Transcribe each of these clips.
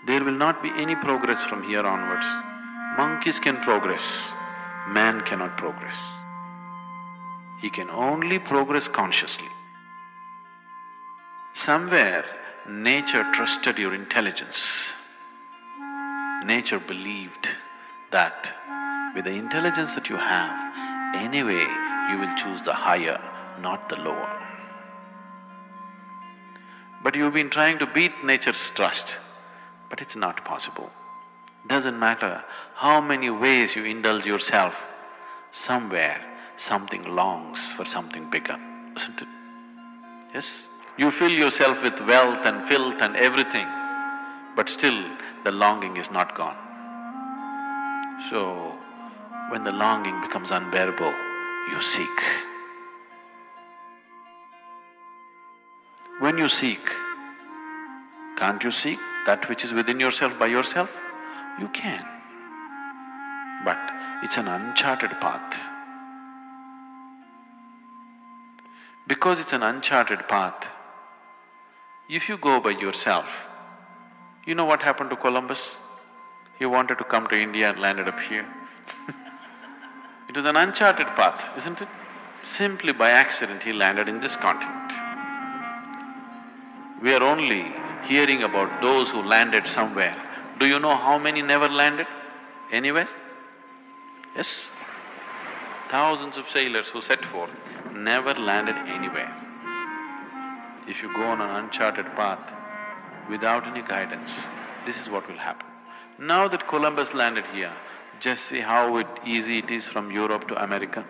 There will not be any progress from here onwards. Monkeys can progress, man cannot progress. He can only progress consciously. Somewhere, nature trusted your intelligence. Nature believed that with the intelligence that you have, anyway you will choose the higher, not the lower. But you've been trying to beat nature's trust, but it's not possible. Doesn't matter how many ways you indulge yourself, somewhere something longs for something bigger, isn't it? Yes? You fill yourself with wealth and filth and everything, but still the longing is not gone. So, when the longing becomes unbearable, you seek. When you seek, can't you seek that which is within yourself by yourself? You can, but it's an uncharted path. Because it's an uncharted path, if you go by yourself, you know what happened to Columbus? He wanted to come to India and landed up here. It was an uncharted path, isn't it? Simply by accident he landed in this continent. We are only hearing about those who landed somewhere. Do you know how many never landed anywhere? Yes? Thousands of sailors who set forth never landed anywhere. If you go on an uncharted path without any guidance, this is what will happen. Now that Columbus landed here, just see how easy it is from Europe to America.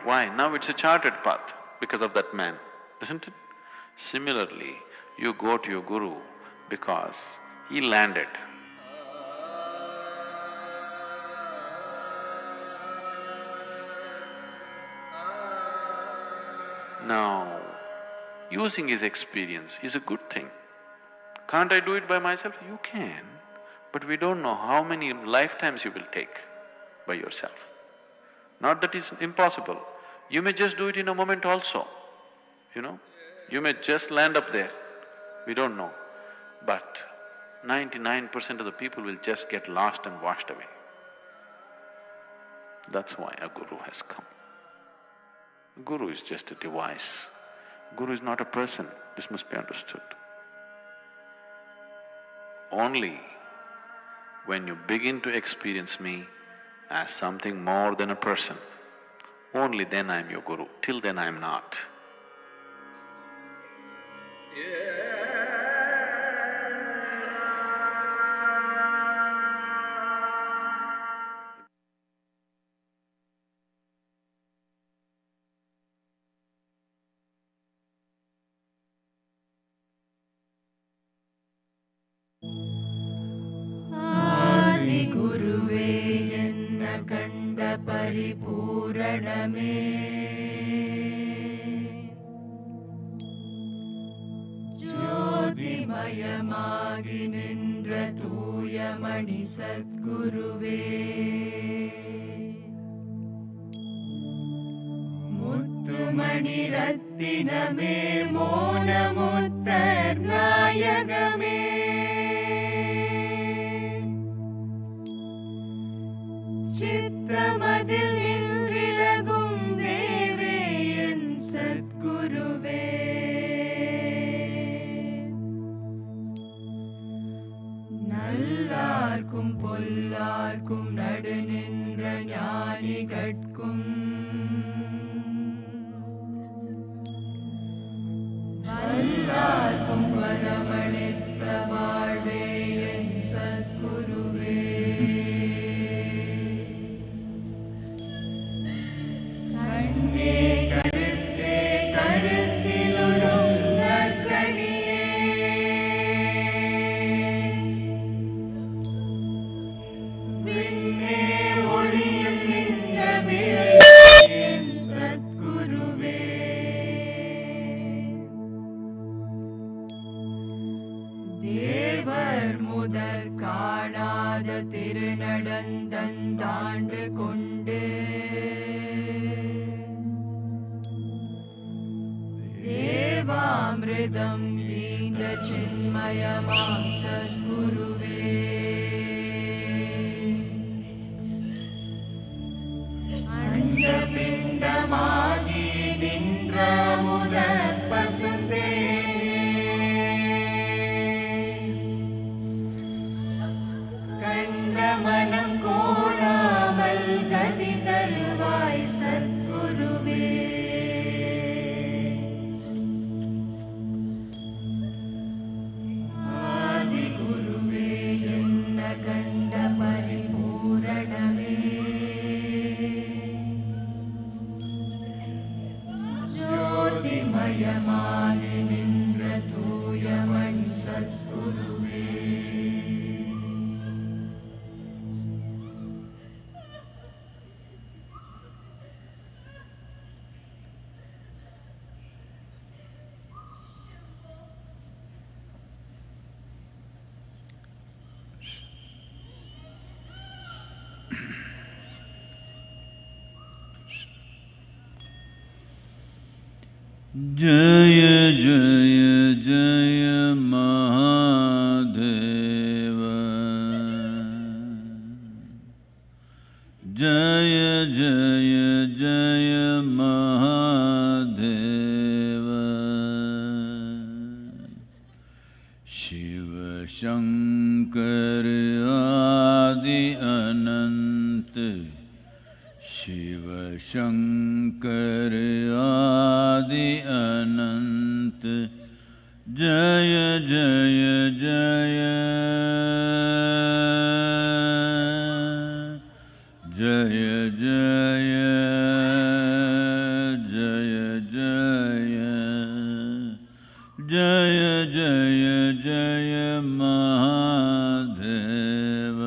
Why? Now it's a charted path because of that man, isn't it? Similarly, you go to your Guru because he landed. Now, using his experience is a good thing. Can't I do it by myself? You can, but we don't know how many lifetimes you will take by yourself. Not that it's impossible, you may just do it in a moment also, you know. You may just land up there, we don't know. But 99% of the people will just get lost and washed away. That's why a Guru has come. Guru is just a device. Guru is not a person, this must be understood. Only when you begin to experience me as something more than a person, only then I am your Guru, till then I am not. Guruve enna kanda paripuraname Jyotimayamagi nindra thuyamani Sadhguruve Muttumani rattiname monamuttarnayagame Chittamadil nindrilagum deve en Sadhguruve Nallarkum pollarkum nadu nindra ஞானிகட்கும் வல்லார்க்கும் வரமளித்த வாழ்வே என் சத்குருவே கண்ணே கருத்தே கருத்திலுறும் நற்கணியே விண்ணே ஒளியில் நின்ற விளக்கே என் சத்குருவே தேவர் முதற் காணாத திருநடந்தந்தாண்டு கொண்டு தேவாமிர்தம் ஈந்த चिन्मयमां सद्गुरुवे अण्डपिण्डमादि निன்ற முதற் பசுந்தேனே கண்ட மனம் கோணாமல் கதி தருவாய் சத்குருவே ஆதிகுருவே என்ன கண்ட பரிபூரணமே ஜோதிமயமாகி நின்ற தூயமணி சத்குருவே जय जय जय महादेव जय जय जय महादेव शिव शंकर आदि अनंत शिव शंकर आदि अनंत जय जय जय जय जय जय जय जय जय महादेव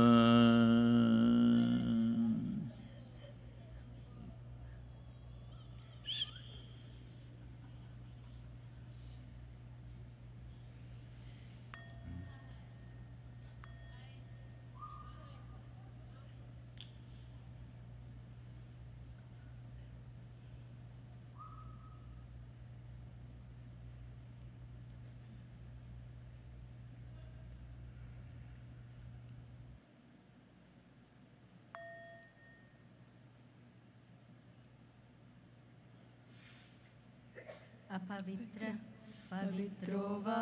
अपवित्र पवित्रो वा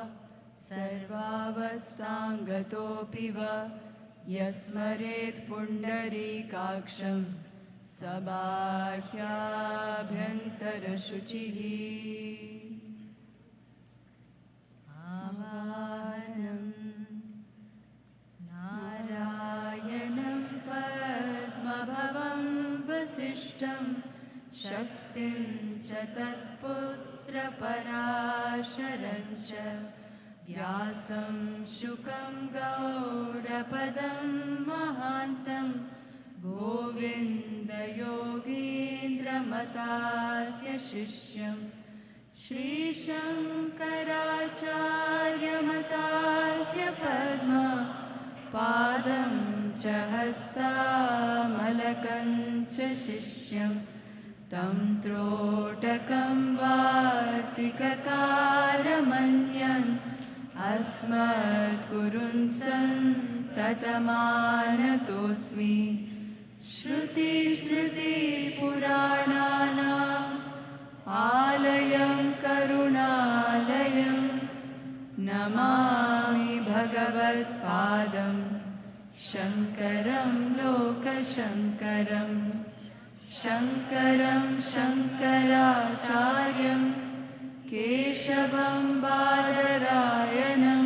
सर्वावस्थाङ्गतोऽपि वा यस्मरेत् पुण्डरीकाक्षं सबाह्याभ्यन्तरशुचिः आवाहनं नारायणं पद्मभवं वसिष्ठं शक्तिं च तत्पुत्रपराशरं च व्यासं शुकं गौडपदं महान्तं गोविन्दयोगीन्द्रमतास्य शिष्यं श्रीशङ्कराचार्यमतास्य पद्मा पादं च हस्तामलकं च शिष्यं तं त्रोटकं वार्तिककारमन्यन् अस्मद्गुरुन् सन्ततमानतोऽस्मि श्रुतिस्मृतिपुराणानाम् आलयं करुणालयं नमामि भगवत्पादं शङ्करं लोकशङ्करं शङ्करं शङ्कराचार्यं केशवं बादरायणं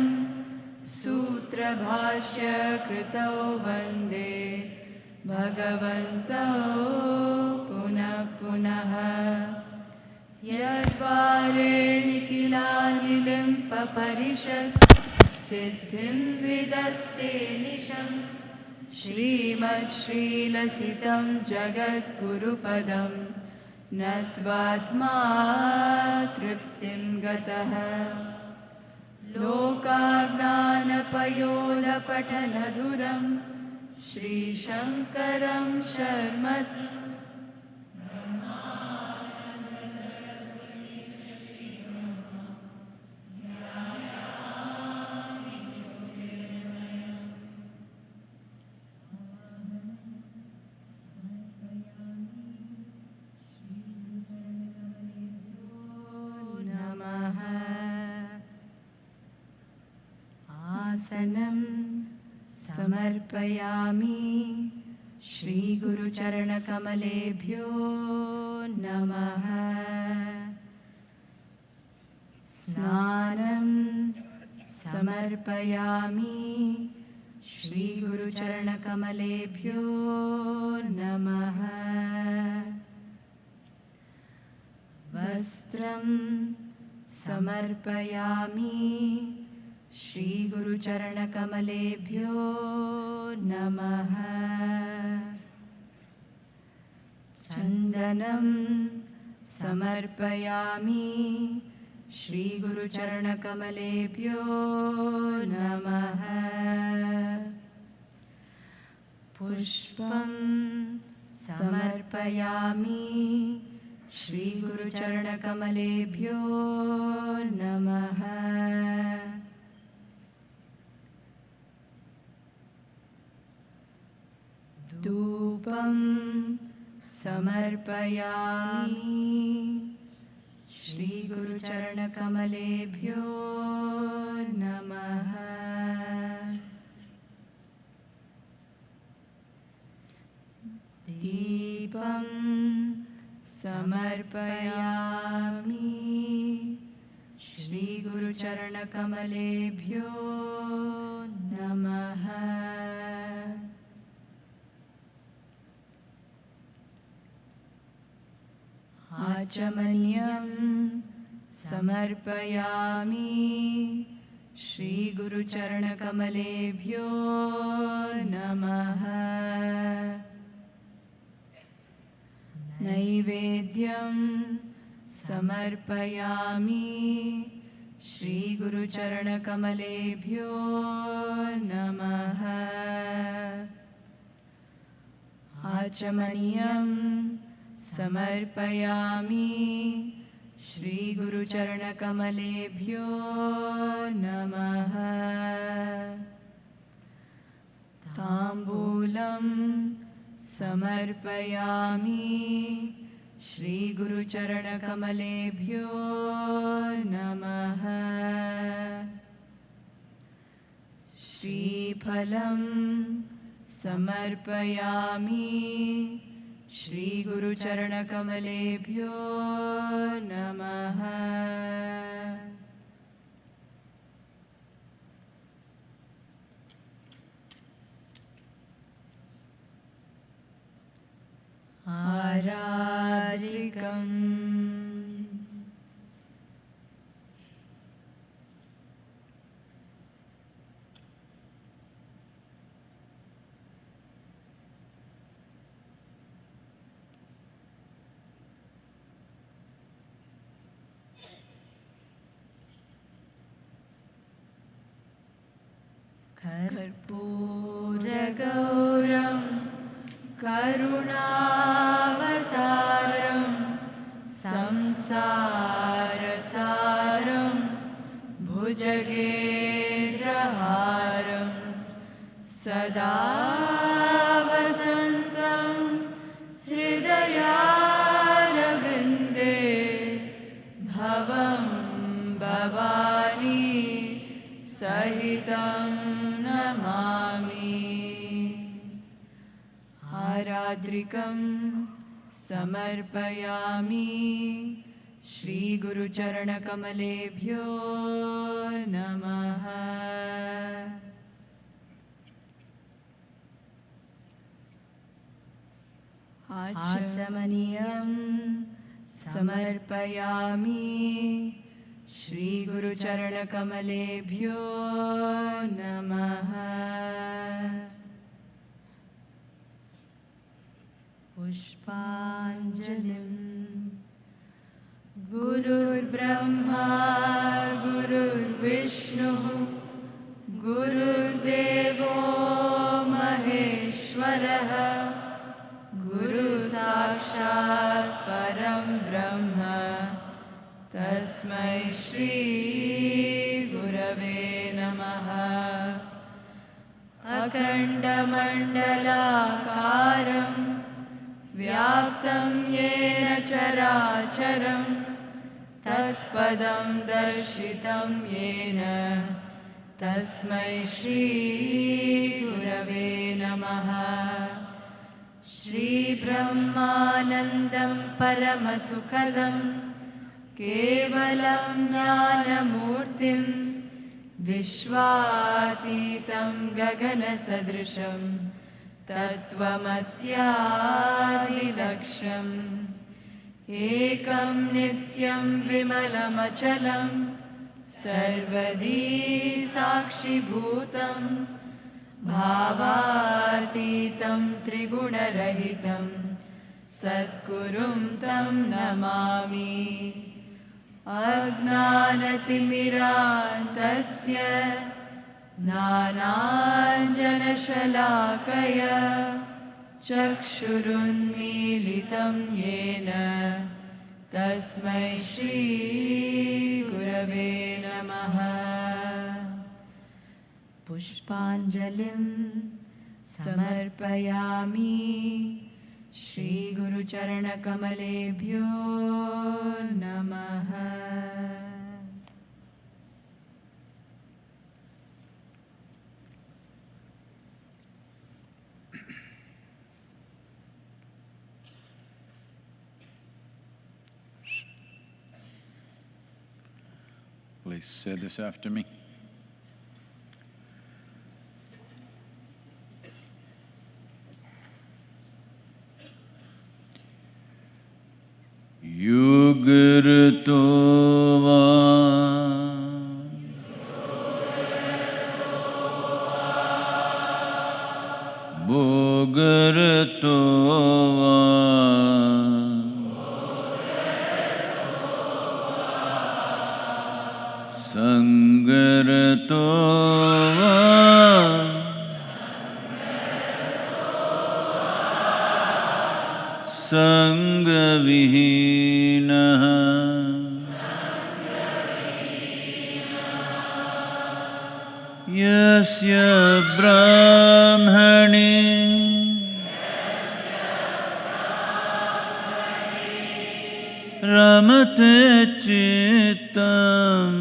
सूत्रभाष्यकृतौ वन्दे भगवन्तौ पुनः पुनः यद्वारेणिखिलानिलिम्पपरिषत् सिद्धिं विदत्ते निशम् श्रीमच्छ्रीलसितं जगद्गुरुपदं नत्वात्मा तृप्तिं गतः लोकाज्ञानपयोधपठनधुरं श्रीशङ्करं शर्म पद्मासनं समर्पयामि श्रीगुरुचरणकमलेभ्यो नमः। स्नानं समर्पयामि श्रीगुरुचरणकमलेभ्यो नमः। वस्त्रं समर्पयामि श्रीगुरुचरणकमलेभ्यो नमः। चन्दनं समर्पयामि श्रीगुरुचरणकमलेभ्यो नमः। पुष्पं समर्पयामि श्रीगुरुचरणकमलेभ्यो नमः। धूपं समर्पयामि श्रीगुरुचरणकमलेभ्यो नमः। दीपं समर्पयामि श्रीगुरुचरणकमलेभ्यो नमः। आचमनीयं समर्पयामि श्रीगुरुचरणकमलेभ्यो नमः। नैवेद्यं समर्पयामि श्रीगुरुचरणकमलेभ्यो नमः। आचमनीयं समर्पयामि श्रीगुरुचरणकमलेभ्यो नमः। ताम्बूलं समर्पयामि श्रीगुरुचरणकमलेभ्यो नमः। श्रीफलं समर्पयामि श्रीगुरुचरणकमलेभ्यो नमः। आराधिकम् कर्पूरगौरं करुणावतारं संसारसारं भुजगेन्द्रहारं सदा वसन्तं हृदयारविन्दे भवं भवानी सहितं नमामि। आराद्रिकं समर्पयामि श्रीगुरुचरणकमलेभ्यो नमः। आचमनीयं समर्पयामि श्रीगुरुचरणकमलेभ्यो नमः। पुष्पाञ्जलिं गुरुर्ब्रह्मा गुरुर्विष्णुः गुरुर्देवो महेश्वरः गुरुसाक्षात् परं ब्रह्म तस्मै श्री गुरवे नमः। अखण्डमण्डलाकारं व्याप्तं येन चराचरं तत्पदं दर्शितं येन तस्मै श्री गुरवे नमः। श्रीब्रह्मानन्दं परमसुखदं केवलं ज्ञानमूर्तिं विश्वातीतं गगनसदृशं तत्त्वमस्यादिलक्ष्यम् एकं नित्यं विमलमचलं सर्वदी साक्षिभूतं भावातीतं त्रिगुणरहितं सद्गुरुं तं नमामि। अज्ञानतिमिरान्तस्य ज्ञानाञ्जनशलाकया चक्षुरुन्मीलितं येन तस्मै श्रीगुरवे नमः। पुष्पाञ्जलिं समर्पयामि श्रीगुरुचरणकमलेभ्यो नमः। Please say this after me. Yugurtova Bhugurtova Sangaratova Sangavihinaha Yasya Brahmani Ramate Chittam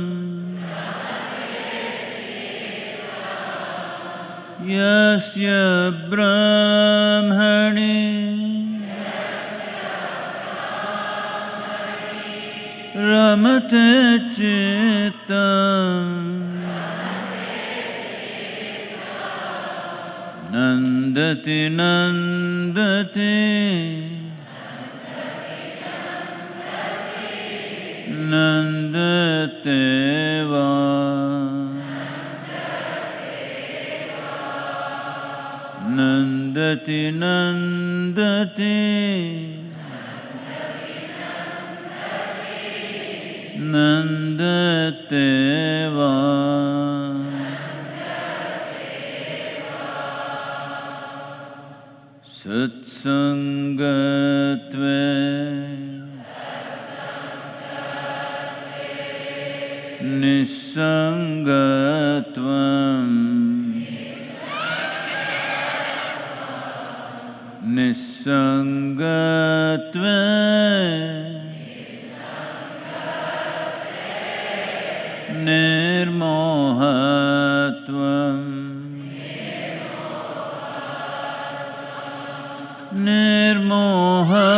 Yasya Brahmani Ramate Chittam Nandati Nandati Nandateva Nandati Nandati Nandateva Satsangatve Nisangatvam Nisangatve Nirmohatvam Nirmohatvam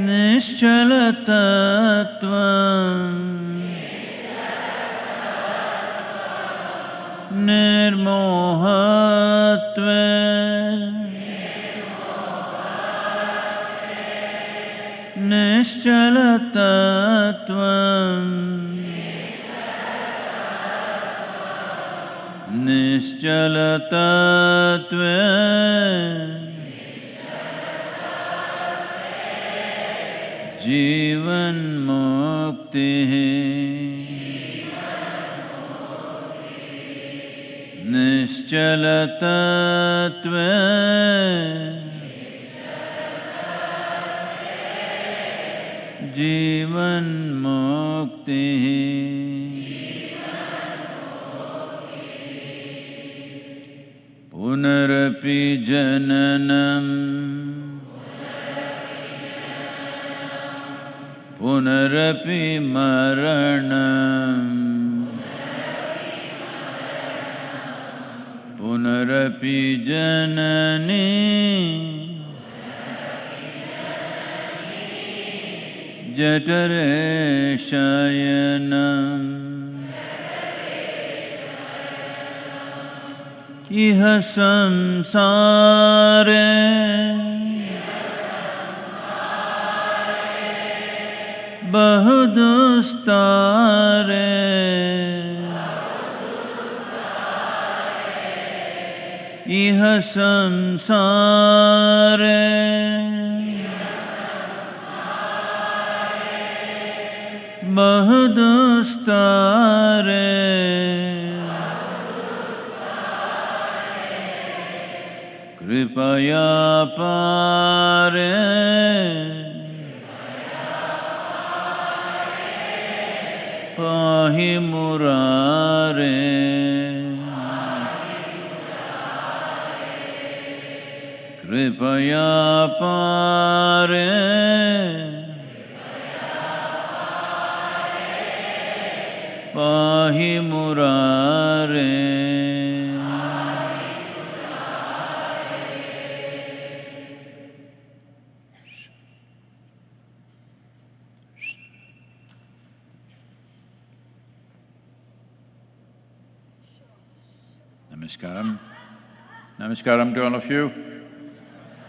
Nischalatatvam Nirmohatvam Nischalatatvam Nischalatatvam Jivan Mukti Nischalatatvam Jivan Mukti Punarapi Jananam punarapi maranam, punarapi janani, jatare shayanam, iha samsare, bahudustare, iha samsare, bahudustare, kripaya pare, pahi murare, kripaya pare, pahi murare. Namaskaram. Namaskaram to all of you.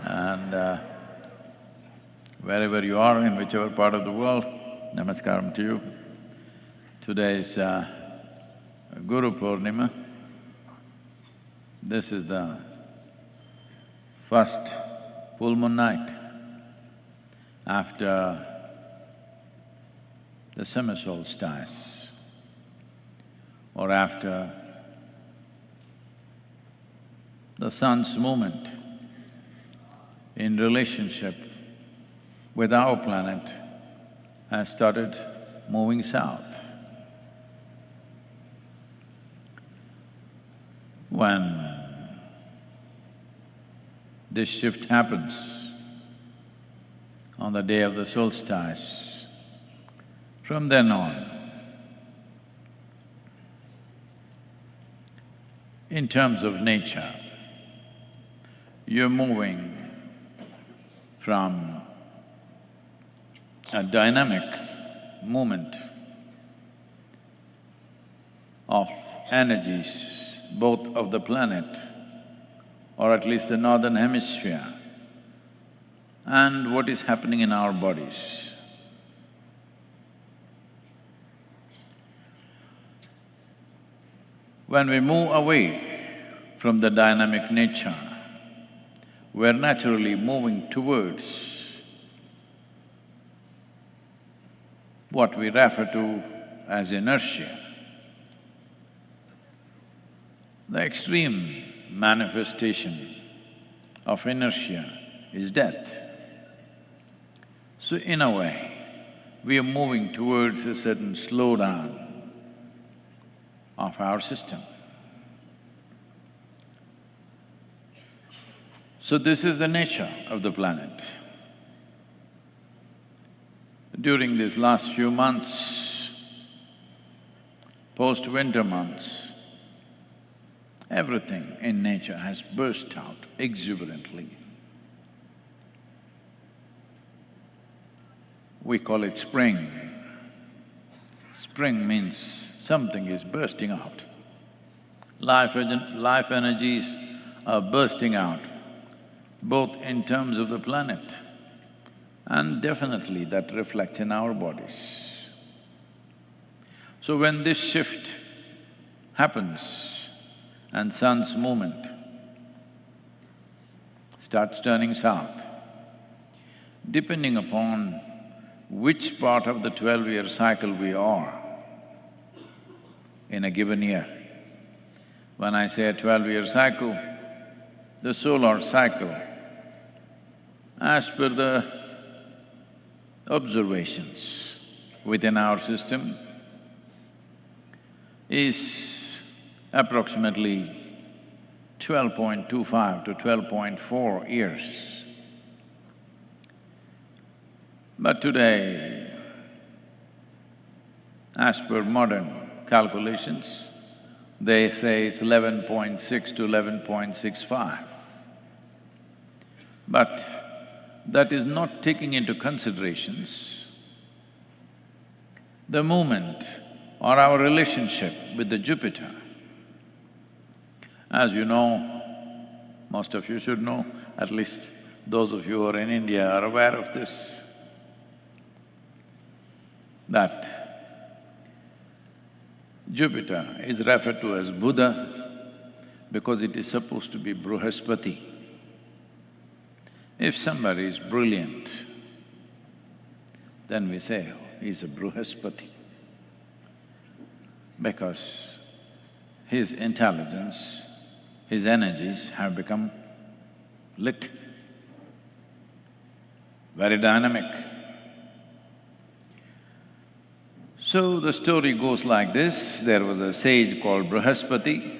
And wherever you are, in whichever part of the world, namaskaram to you. Today is Guru Purnima. This is the first full moon night after the summer solstice or after the sun's movement in relationship with our planet has started moving south. When this shift happens on the day of the solstice, from then on, in terms of nature, you're moving from a dynamic movement of energies, both of the planet, or at least the northern hemisphere, and what is happening in our bodies. When we move away from the dynamic nature, we're naturally moving towards what we refer to as inertia. The extreme manifestation of inertia is death. So in a way, we are moving towards a certain slowdown of our system. So this is the nature of the planet. During these last few months, post-winter months, everything in nature has burst out exuberantly. We call it spring. Spring means something is bursting out. Life energies are bursting out, both in terms of the planet and definitely that reflects in our bodies. So when this shift happens and sun's movement starts turning south, depending upon which part of the 12-year cycle we are in a given year. When I say a 12-year cycle, the solar cycle, as per the observations within our system, is approximately 12.25 to 12.4 years. But today, As per modern calculations, they say it's 11.6 to 11.65. But that is not taking into considerations the movement or our relationship with the Jupiter. As you know, most of you should know, at least those of you who are in India are aware of this, that Jupiter is referred to as Buddha because it is supposed to be Bruhaspati. If somebody is brilliant, then we say, oh, he's a Bruhaspati, because his intelligence, his energies have become lit, very dynamic. So the story goes like this: there was a sage called Bruhaspati,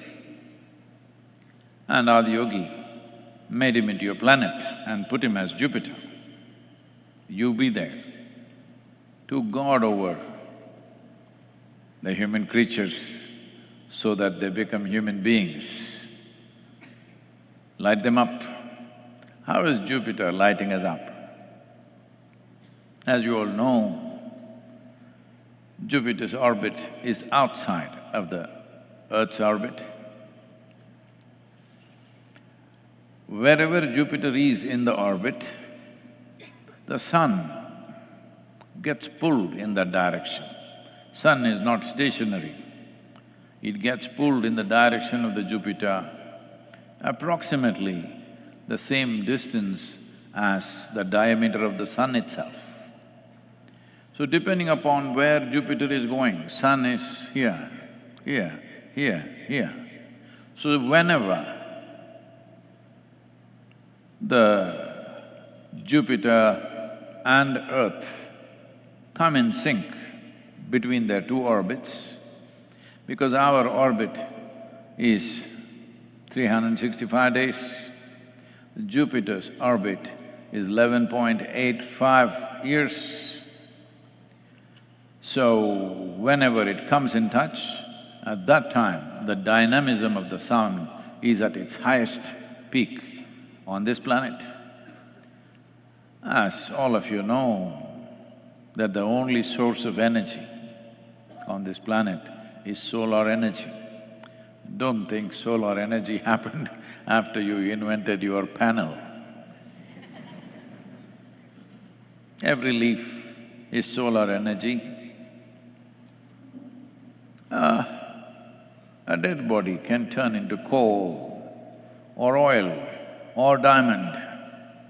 and Adiyogi made him into a planet and put him as Jupiter. You be there to guard over the human creatures so that they become human beings. Light them up. How is Jupiter lighting us up? As you all know, Jupiter's orbit is outside of the Earth's orbit. Wherever Jupiter is in the orbit, the sun gets pulled in that direction. Sun is not stationary. It gets pulled in the direction of the Jupiter, approximately the same distance as the diameter of the sun itself. So depending upon where Jupiter is going, sun is here, here, here, here. So whenever the Jupiter and Earth come in sync between their two orbits, because our orbit is 365 days, Jupiter's orbit is 11.85 years. So, whenever it comes in touch, at that time, the dynamism of the sun is at its highest peak on this planet. As all of you know, that the only source of energy on this planet is solar energy. Don't think solar energy happened after you invented your panel. Every leaf is solar energy. A dead body can turn into coal or oil or diamond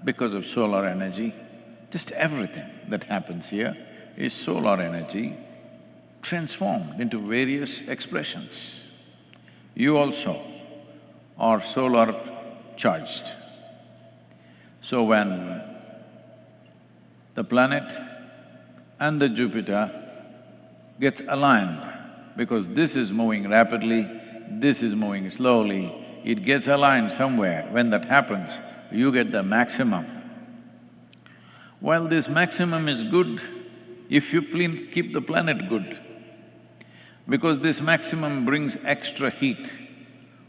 because of solar energy. Just everything that happens here is solar energy transformed into various expressions. You also are solar charged. So when the planet and the Jupiter gets aligned, because this is moving rapidly, this is moving slowly, it gets aligned somewhere. When that happens, you get the maximum. Well, this maximum is good if you keep the planet good, because this maximum brings extra heat.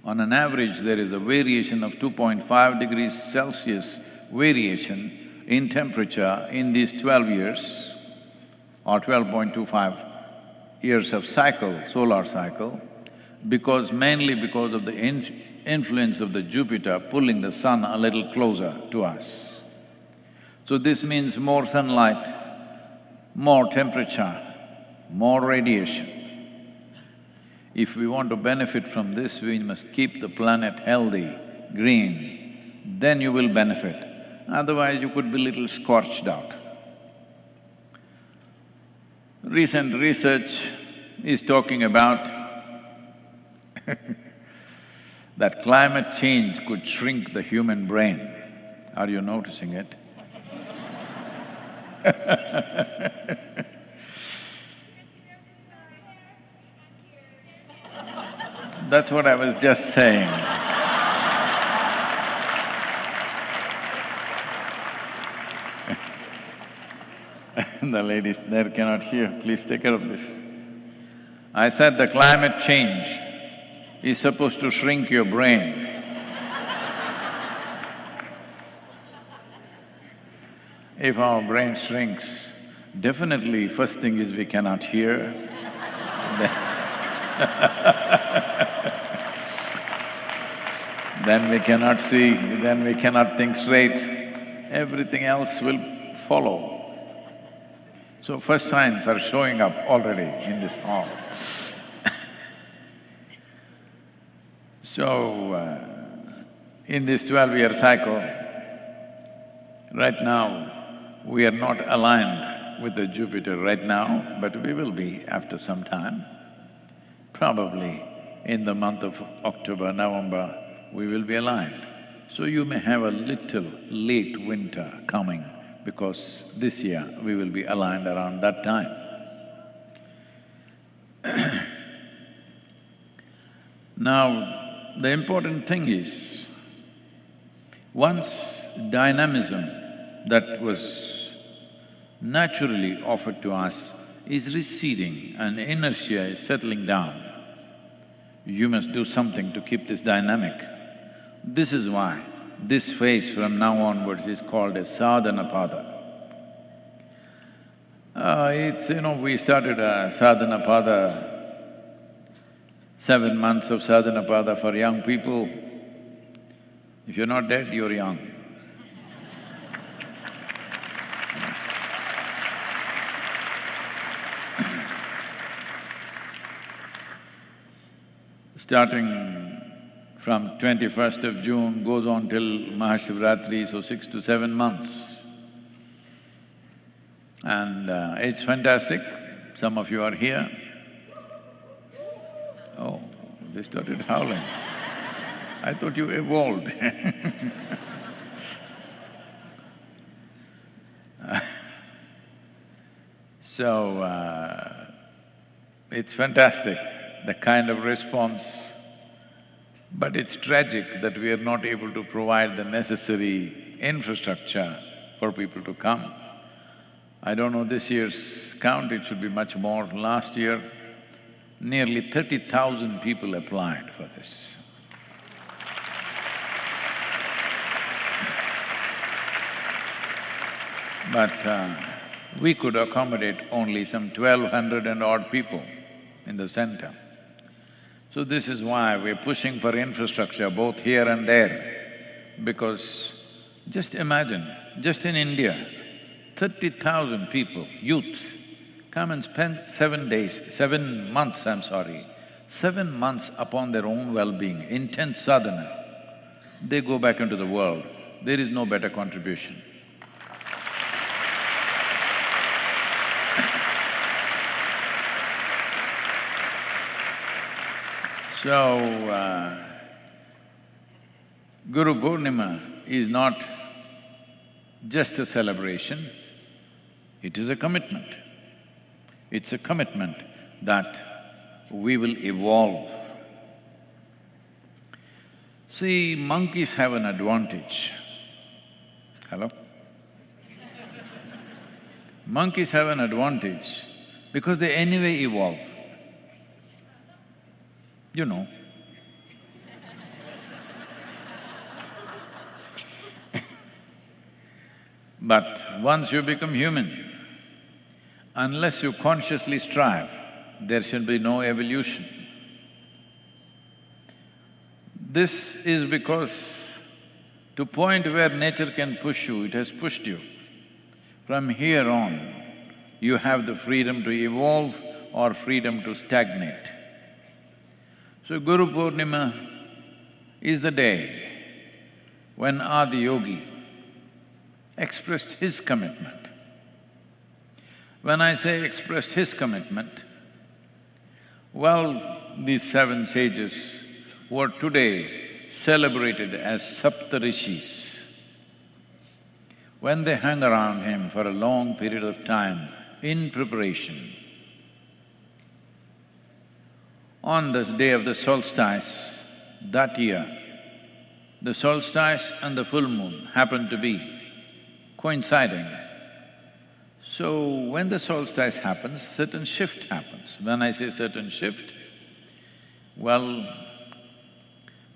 On an average, there is a variation of 2.5 degrees Celsius variation in temperature in these 12 years or 12.25 years of cycle, solar cycle, mainly because of the influence of the Jupiter pulling the sun a little closer to us. So this means more sunlight, more temperature, more radiation. If we want to benefit from this, we must keep the planet healthy, green, then you will benefit. Otherwise, you could be little scorched out. Recent research is talking about that climate change could shrink the human brain. Are you noticing it? That's what I was just saying. The ladies there cannot hear, please take care of this. I said the climate change is supposed to shrink your brain. If our brain shrinks, definitely first thing is we cannot hear, then we cannot see, then we cannot think straight, everything else will follow. So first signs are showing up already in this hall. So, in this 12-year cycle, right now, we are not aligned with the Jupiter right now, but we will be after some time. Probably in the month of October, November, we will be aligned. So you may have a little late winter coming because this year we will be aligned around that time. Now, the important thing is, once dynamism that was naturally offered to us is receding and inertia is settling down, you must do something to keep this dynamic. This is why this phase from now onwards is called a sadhana pada. We started a sadhana pada, 7 months of sadhana pada for young people. If you're not dead, you're young. Starting from 21st of June goes on till Mahashivratri, so 6 to 7 months. And it's fantastic. Some of you are here. Oh, they started howling. I thought you evolved. So, it's fantastic, the kind of response, but it's tragic that we are not able to provide the necessary infrastructure for people to come. I don't know this year's count, it should be much more. Last year, nearly 30,000 people applied for this. But we could accommodate only some 1,200 and odd people in the center. So this is why we're pushing for infrastructure both here and there, because just imagine, just in India, 30,000 people, youth, come and spend 7 months, 7 months upon their own well-being, intense sadhana. They go back into the world, there is no better contribution. So, Guru Purnima is not just a celebration, it is a commitment. It's a commitment that we will evolve. See, monkeys have an advantage. Hello? Monkeys have an advantage because they anyway evolve. You know. But once you become human, unless you consciously strive, there shall be no evolution. This is because to point where nature can push you, it has pushed you. From here on, you have the freedom to evolve or freedom to stagnate. So Guru Purnima is the day when Adiyogi expressed his commitment. When I say expressed his commitment, well, these 7 sages were today celebrated as Saptarishis. When they hung around him for a long period of time in preparation, on this day of the solstice that year, the solstice and the full moon happened to be coinciding. So, when the solstice happens, certain shift happens. When I say certain shift, well,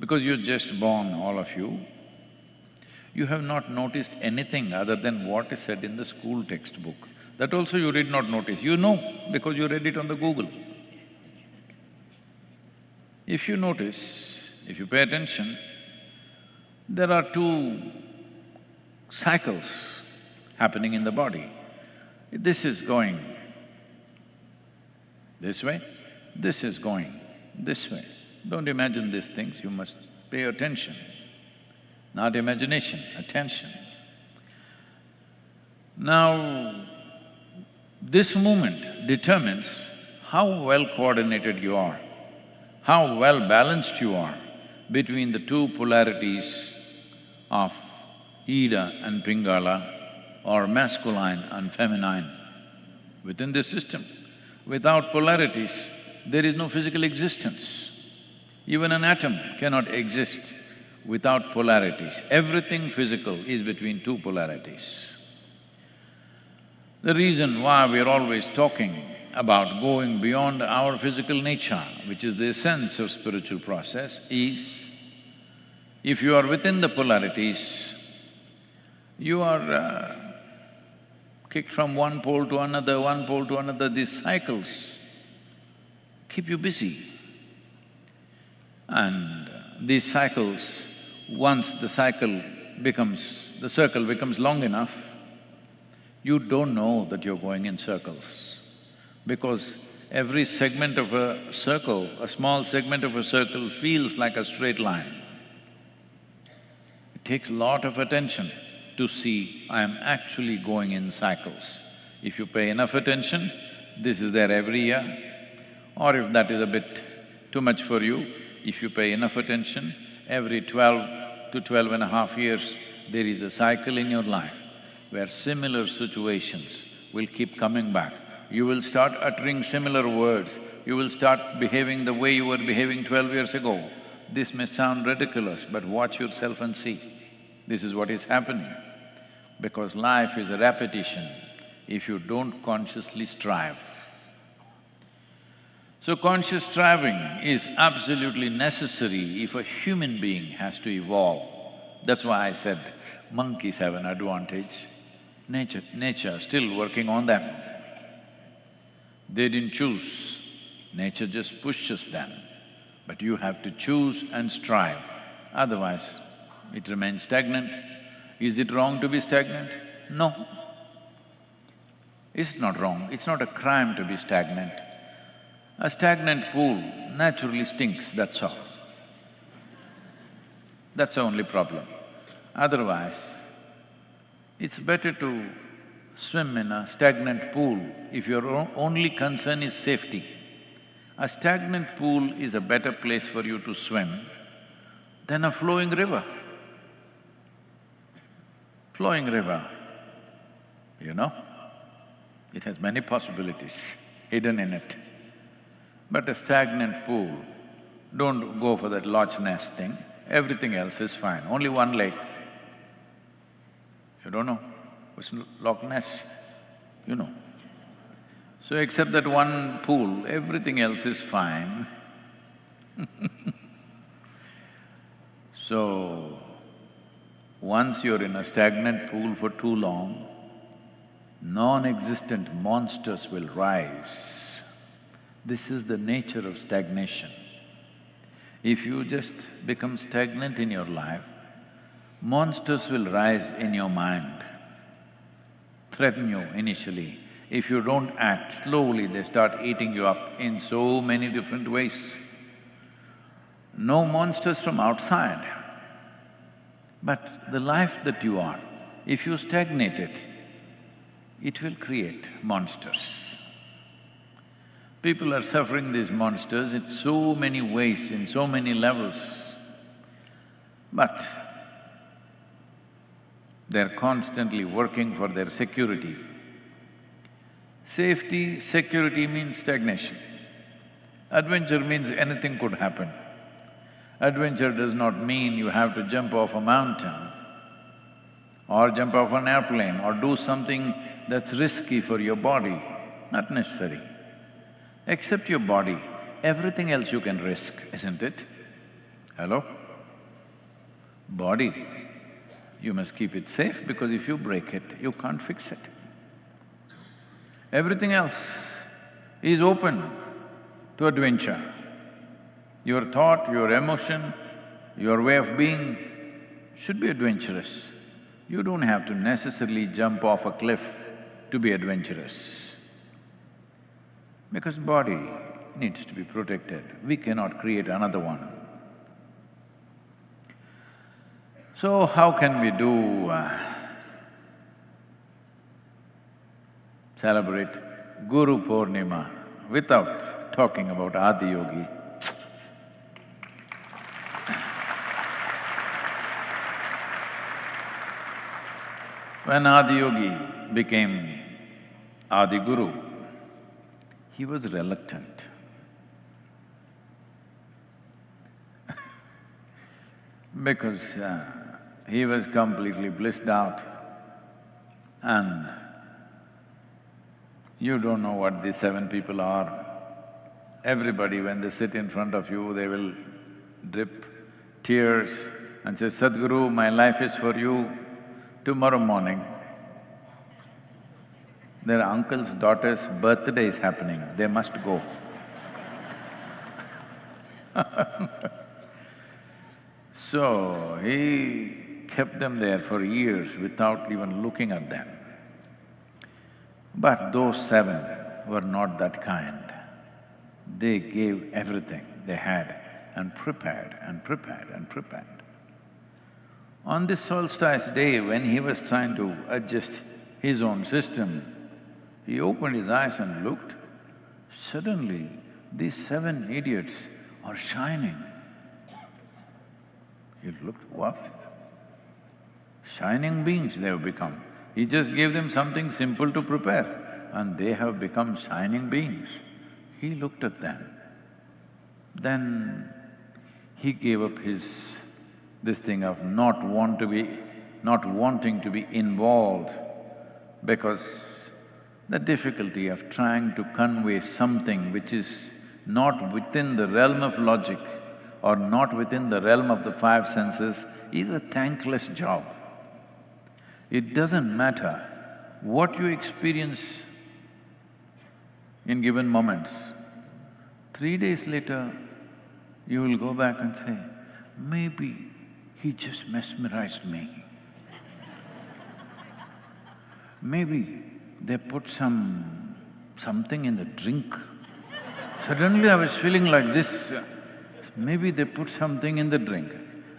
because you're just born, all of you have not noticed anything other than what is said in the school textbook. That also you did not notice, you know because you read it on the Google. If you notice, if you pay attention, there are two cycles happening in the body. This is going this way, this is going this way. Don't imagine these things, you must pay attention. Not imagination, attention. Now, this movement determines how well coordinated you are, how well balanced you are between the two polarities of Ida and Pingala, or masculine and feminine. Within this system, without polarities, there is no physical existence. Even an atom cannot exist without polarities. Everything physical is between two polarities. The reason why we're always talking about going beyond our physical nature, which is the essence of spiritual process, is if you are within the polarities, you are kicked from one pole to another, one pole to another. These cycles keep you busy. And these cycles, once the circle becomes long enough, you don't know that you're going in circles. Because every segment of a circle, a small segment of a circle feels like a straight line. It takes a lot of attention to see, I am actually going in cycles. If you pay enough attention, this is there every year. Or if that is a bit too much for you, if you pay enough attention, every 12 to 12.5 years, there is a cycle in your life where similar situations will keep coming back. You will start uttering similar words, you will start behaving the way you were behaving 12 years ago. This may sound ridiculous, but watch yourself and see. This is what is happening. Because life is a repetition if you don't consciously strive. So conscious striving is absolutely necessary if a human being has to evolve. That's why I said monkeys have an advantage. Nature still working on them. They didn't choose, nature just pushes them. But you have to choose and strive, otherwise it remains stagnant. Is it wrong to be stagnant? No. It's not wrong, it's not a crime to be stagnant. A stagnant pool naturally stinks, that's all. That's the only problem. Otherwise, it's better to swim in a stagnant pool if your only concern is safety. A stagnant pool is a better place for you to swim than a flowing river. Flowing river, you know, it has many possibilities hidden in it. But a stagnant pool, don't go for that Loch Ness thing, everything else is fine, only one lake. You don't know what's Loch Ness? You know. So except that one pool, everything else is fine. So, once you're in a stagnant pool for too long, non-existent monsters will rise. This is the nature of stagnation. If you just become stagnant in your life, monsters will rise in your mind, threaten you initially. If you don't act, slowly they start eating you up in so many different ways. No monsters from outside. But the life that you are, if you stagnate it, it will create monsters. People are suffering these monsters in so many ways, in so many levels, but they're constantly working for their security. Safety, security means stagnation. Adventure means anything could happen. Adventure does not mean you have to jump off a mountain. or jump off an airplane, or do something that's risky for your body. Not necessary. Except your body, everything else you can risk, isn't it? Hello? Body, you must keep it safe because if you break it, you can't fix it. Everything else is open to adventure. Your thought, your emotion, your way of being should be adventurous. You don't have to necessarily jump off a cliff to be adventurous. Because body needs to be protected, we cannot create another one. So how can we celebrate Guru Purnima without talking about Adiyogi? When Adiyogi became Adiguru, he was reluctant. Because he was completely blissed out and you don't know what these 7 people are. Everybody, when they sit in front of you, they will drip tears and say, Sadhguru, my life is for you. Tomorrow morning, their uncle's daughter's birthday is happening, they must go. So, he kept them there for years without even looking at them. But those 7 were not that kind. They gave everything they had and prepared and prepared and prepared. On this solstice day, when he was trying to adjust his own system, he opened his eyes and looked. Suddenly, these 7 idiots are shining. He looked, what? Shining beings they have become. He just gave them something simple to prepare and they have become shining beings. He looked at them. Then he gave up this thing of not wanting to be involved because the difficulty of trying to convey something which is not within the realm of logic or not within the realm of the 5 senses is a thankless job. It doesn't matter what you experience in given moments. 3 days later, you will go back and say, maybe he just mesmerized me. Maybe they put something in the drink. Suddenly I was feeling like this, maybe they put something in the drink.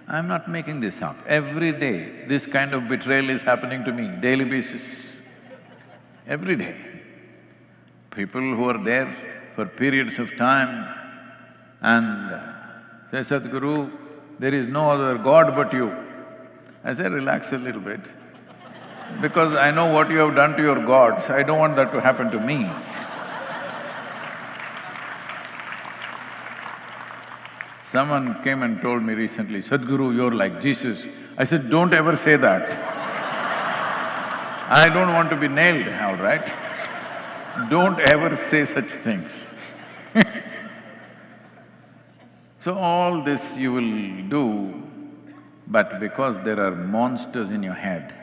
I'm not making this up. Every day, this kind of betrayal is happening to me, daily basis. Every day. People who are there for periods of time and say, Sadhguru, there is no other God but you. I say, relax a little bit, because I know what you have done to your gods, I don't want that to happen to me. Someone came and told me recently, Sadhguru, you're like Jesus. I said, don't ever say that. I don't want to be nailed, all right? Don't ever say such things. So all this you will do, but because there are monsters in your head,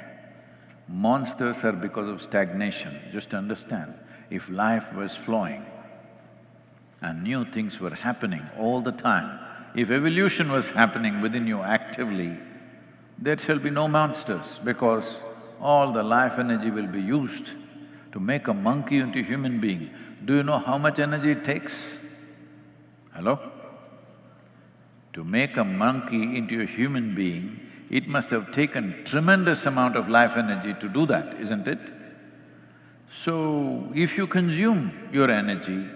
monsters are because of stagnation. Just understand, if life was flowing and new things were happening all the time, if evolution was happening within you actively, there shall be no monsters because all the life energy will be used to make a monkey into a human being. Do you know how much energy it takes? Hello? To make a monkey into a human being, it must have taken tremendous amount of life energy to do that, isn't it? So, if you consume your energy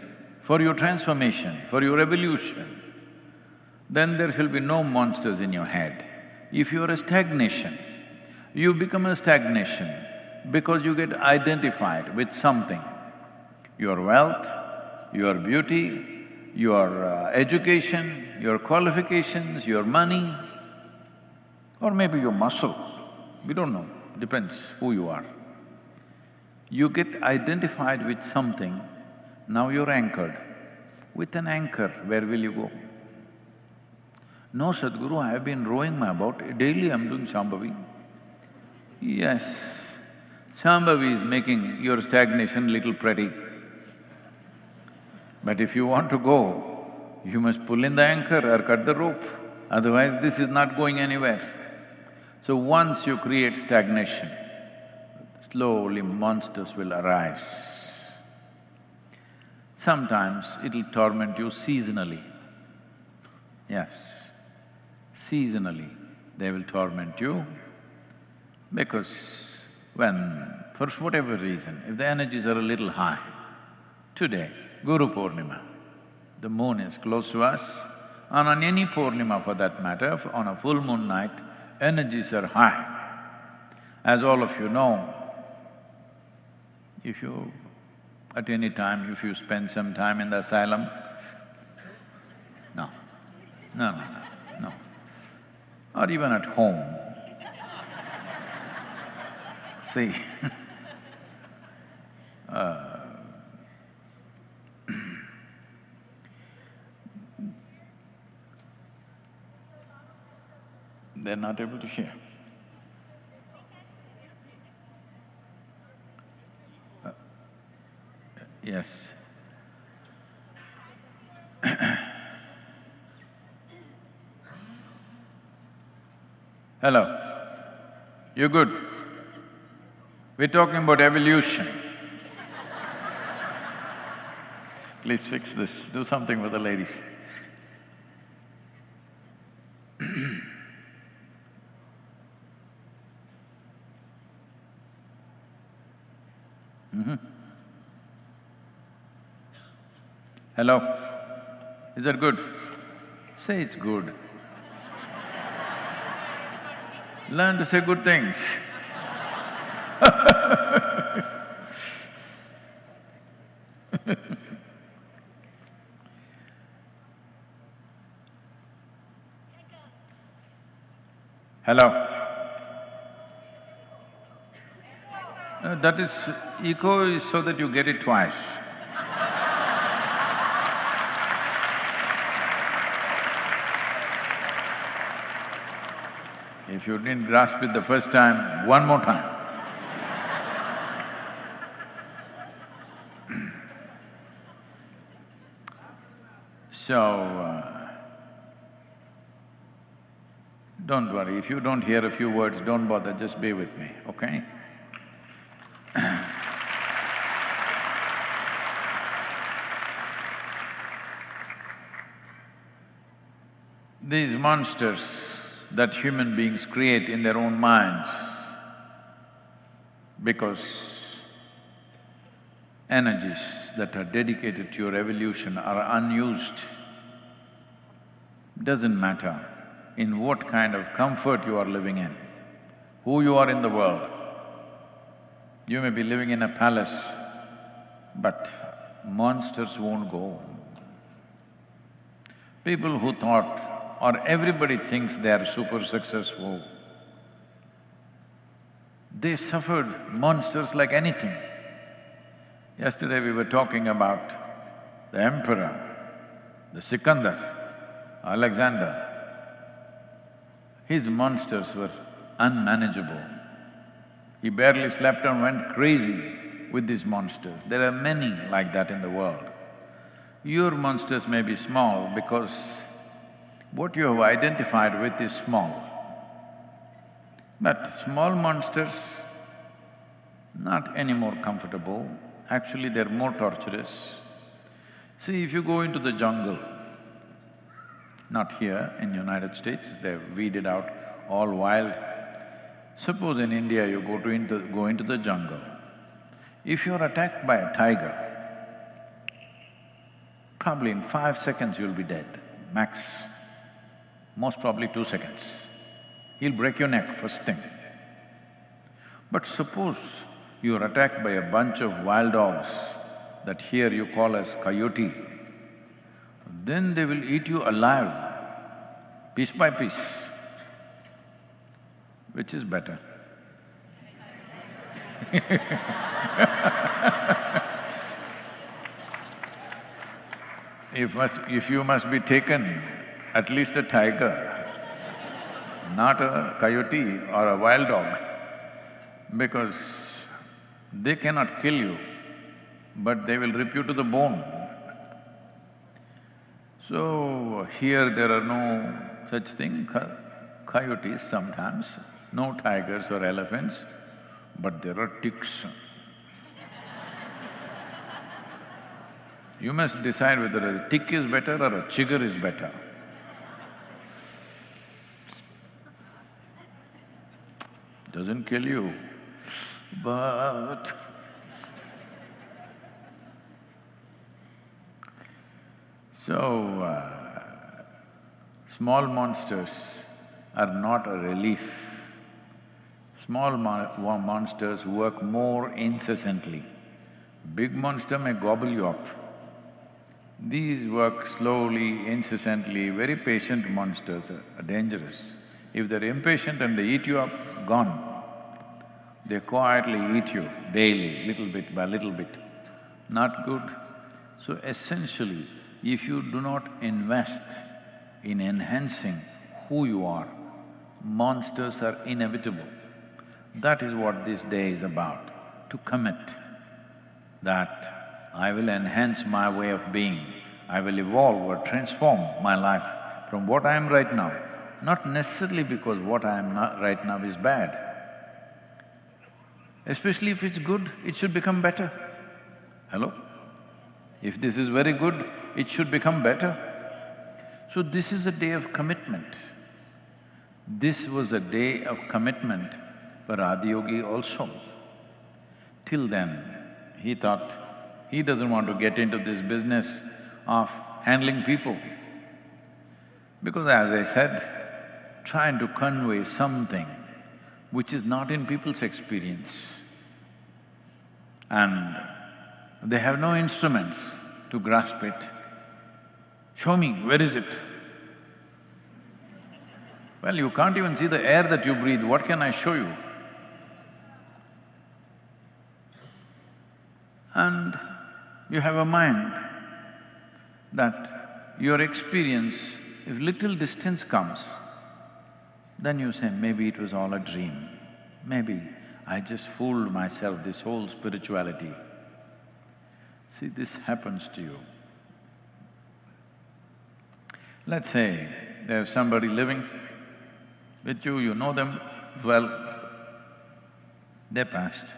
for your transformation, for your evolution, then there shall be no monsters in your head. If you are a stagnation, you become a stagnation because you get identified with something. Your wealth, your beauty, your education, your qualifications, your money, or maybe your muscle, we don't know. depends who you are. You get identified with something, now you're anchored. With an anchor, where will you go? No, Sadhguru, I have been rowing my boat, daily I'm doing Shambhavi. Yes, Shambhavi is making your stagnation little pretty. But if you want to go, you must pull in the anchor or cut the rope, otherwise this is not going anywhere. So once you create stagnation, slowly monsters will arise. Sometimes it'll torment you seasonally. Yes, seasonally they will torment you because when, for whatever reason, if the energies are a little high, today, Guru Purnima, the moon is close to us, and on any Purnima for that matter, on a full moon night, energies are high. As all of you know, if you… at any time, if you spend some time in the asylum, no, no, or even at home, see, they're not able to hear. Yes. Hello, you good? We're talking about evolution. Please fix this, do something for the ladies. Hello? Is that good? Say it's good. Learn to say good things. Hello? That is… echo is so that you get it twice. If you didn't grasp it the first time, one more time. So, don't worry, if you don't hear a few words, don't bother, just be with me, okay? These monsters that human beings create in their own minds because energies that are dedicated to your evolution are unused. Doesn't matter in what kind of comfort you are living in, who you are in the world. You may be living in a palace, but monsters won't go. People who thought, or everybody thinks they are super successful, they suffered monsters like anything. Yesterday we were talking about the emperor, the Sikandar, Alexander. His monsters were unmanageable. He barely slept and went crazy with these monsters. There are many like that in the world. Your monsters may be small because what you have identified with is small. But small monsters, not any more comfortable, actually they're more torturous. See, if you go into the jungle, not here in United States, they've weeded out all wild. Suppose in India you go into the jungle, if you're attacked by a tiger, probably in 5 seconds you'll be dead, max. Most probably 2 seconds. He'll break your neck first thing. But suppose you're attacked by a bunch of wild dogs that here you call as coyote, then they will eat you alive, piece by piece. Which is better? If you must be taken, at least a tiger, not a coyote or a wild dog, because they cannot kill you, but they will rip you to the bone. So, here there are no such thing, coyotes sometimes, no tigers or elephants, but there are ticks. You must decide whether a tick is better or a chigger is better. Doesn't kill you, but so, small monsters are not a relief. Small monsters work more incessantly. Big monster may gobble you up. These work slowly, incessantly, very patient monsters are dangerous. If they're impatient and they eat you up, gone. They quietly eat you daily, little bit by little bit. Not good. So essentially, if you do not invest in enhancing who you are, monsters are inevitable. That is what this day is about, to commit that I will enhance my way of being, I will evolve or transform my life from what I am right now, not necessarily because what I am not right now is bad. Especially if it's good, it should become better. Hello? If this is very good, it should become better. So this is a day of commitment. This was a day of commitment for Adiyogi also. Till then, he thought he doesn't want to get into this business of handling people. Because as I said, trying to convey something which is not in people's experience, and they have no instruments to grasp it. Show me, where is it? Well, you can't even see the air that you breathe, what can I show you? And you have a mind that your experience, if little distance comes, then you say, maybe it was all a dream, maybe I just fooled myself, this whole spirituality. See, this happens to you. Let's say there's somebody living with you, you know them well, they passed.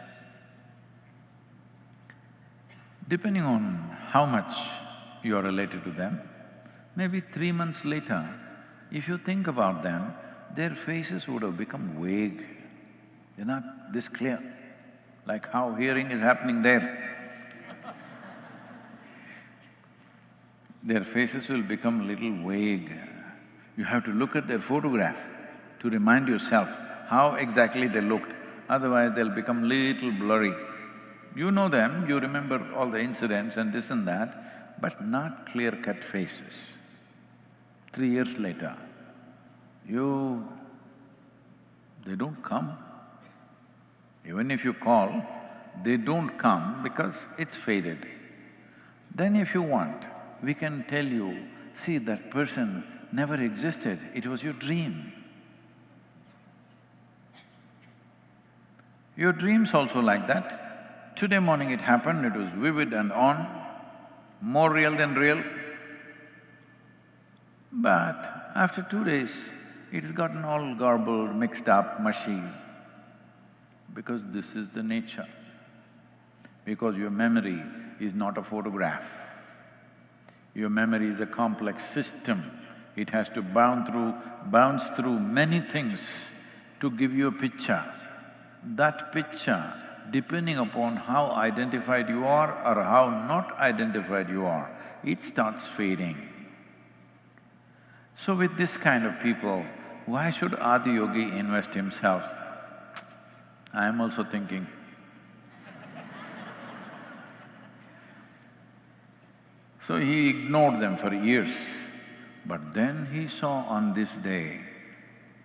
Depending on how much you're related to them, maybe 3 months later, if you think about them, their faces would have become vague. They're not this clear, like how hearing is happening there. Their faces will become a little vague. You have to look at their photograph to remind yourself how exactly they looked, otherwise they'll become little blurry. You know them, you remember all the incidents and this and that, but not clear-cut faces. 3 years later, they don't come. Even if you call, they don't come because it's faded. Then if you want, we can tell you, see, that person never existed, it was your dream. Your dream's also like that. Today morning it happened, it was vivid and on, more real than real. But after 2 days, it's gotten all garbled, mixed up, mushy, because this is the nature. Because your memory is not a photograph. Your memory is a complex system. It has to bounce through many things to give you a picture. That picture, depending upon how identified you are or how not identified you are, it starts fading. So with this kind of people, why should Adiyogi invest himself? I am also thinking. So he ignored them for years, but then he saw on this day,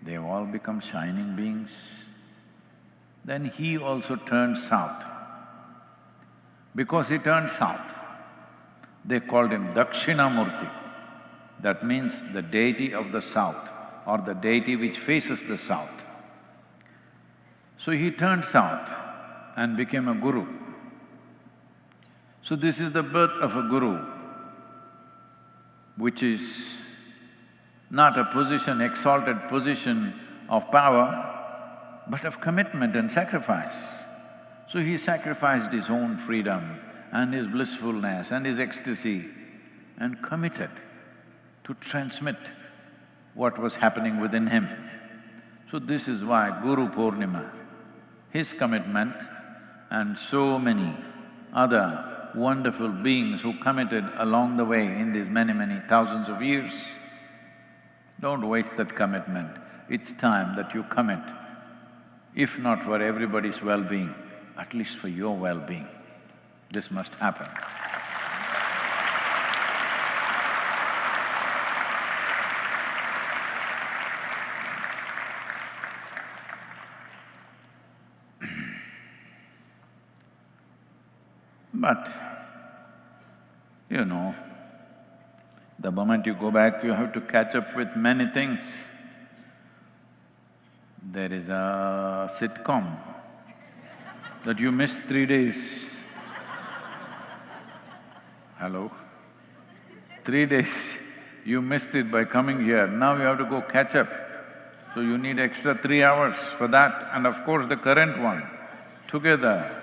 they've all become shining beings. then he also turned south. Because he turned south, they called him Dakshinamurti. That means the deity of the south or the deity which faces the south. So he turned south and became a guru. So this is the birth of a guru, which is not a position, exalted position of power, but of commitment and sacrifice. So he sacrificed his own freedom and his blissfulness and his ecstasy and committed to transmit what was happening within him. So this is why Guru Purnima, his commitment and so many other wonderful beings who committed along the way in these many thousands of years, don't waste that commitment. It's time that you commit, if not for everybody's well-being, at least for your well-being. This must happen. But, you know, the moment you go back, you have to catch up with many things. There is a sitcom that you missed 3 days. Hello? 3 days, you missed it by coming here, now you have to go catch up. So you need extra 3 hours for that, and of course the current one, together.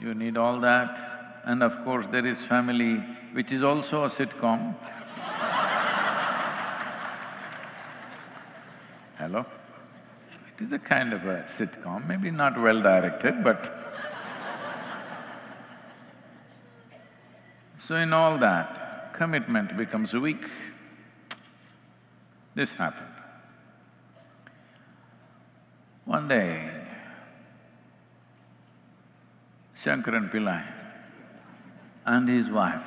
You need all that, and of course there is family, which is also a sitcom. Hello? It is a kind of a sitcom, maybe not well directed, but so in all that, commitment becomes weak. This happened. One day, Shankaran Pillai and his wife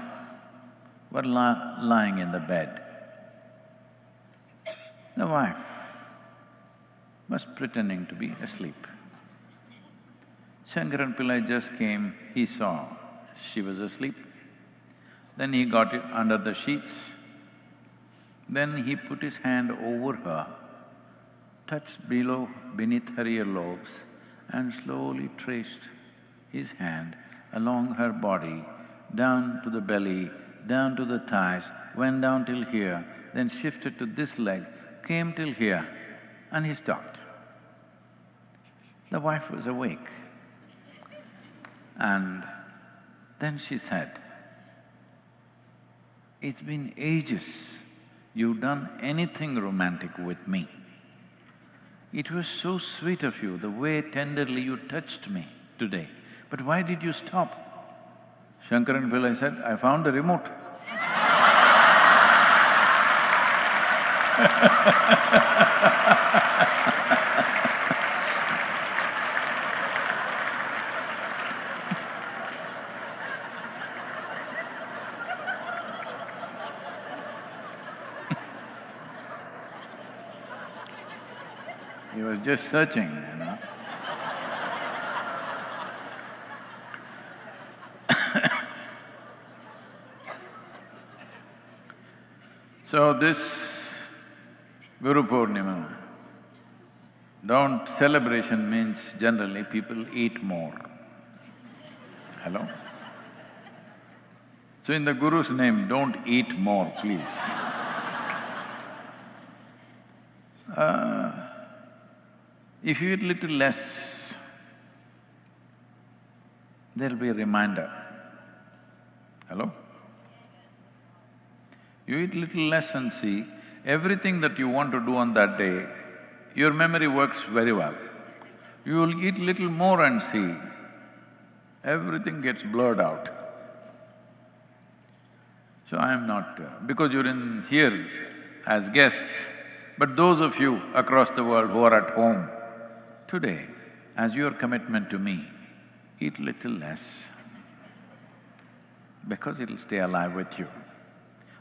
were lying in the bed. The wife was pretending to be asleep. Shankaran Pillai just came, he saw she was asleep. Then he got it under the sheets. Then he put his hand over her, touched beneath her earlobes and slowly traced his hand along her body, down to the belly, down to the thighs, went down till here, then shifted to this leg, came till here, and he stopped. The wife was awake. And then she said, "It's been ages you've done anything romantic with me. It was so sweet of you, the way tenderly you touched me today. But why did you stop?" Shankaran Pillai said, "I found the remote." He was just searching, you know. So this Guru Purnima, celebration means generally people eat more. Hello? So in the Guru's name, don't eat more, please. If you eat little less, there'll be a reminder. Hello? You eat little less and see, everything that you want to do on that day, your memory works very well. You will eat little more and see, everything gets blurred out. So I am not… because you're in here as guests, but those of you across the world who are at home, today, as your commitment to me, eat little less, because it'll stay alive with you.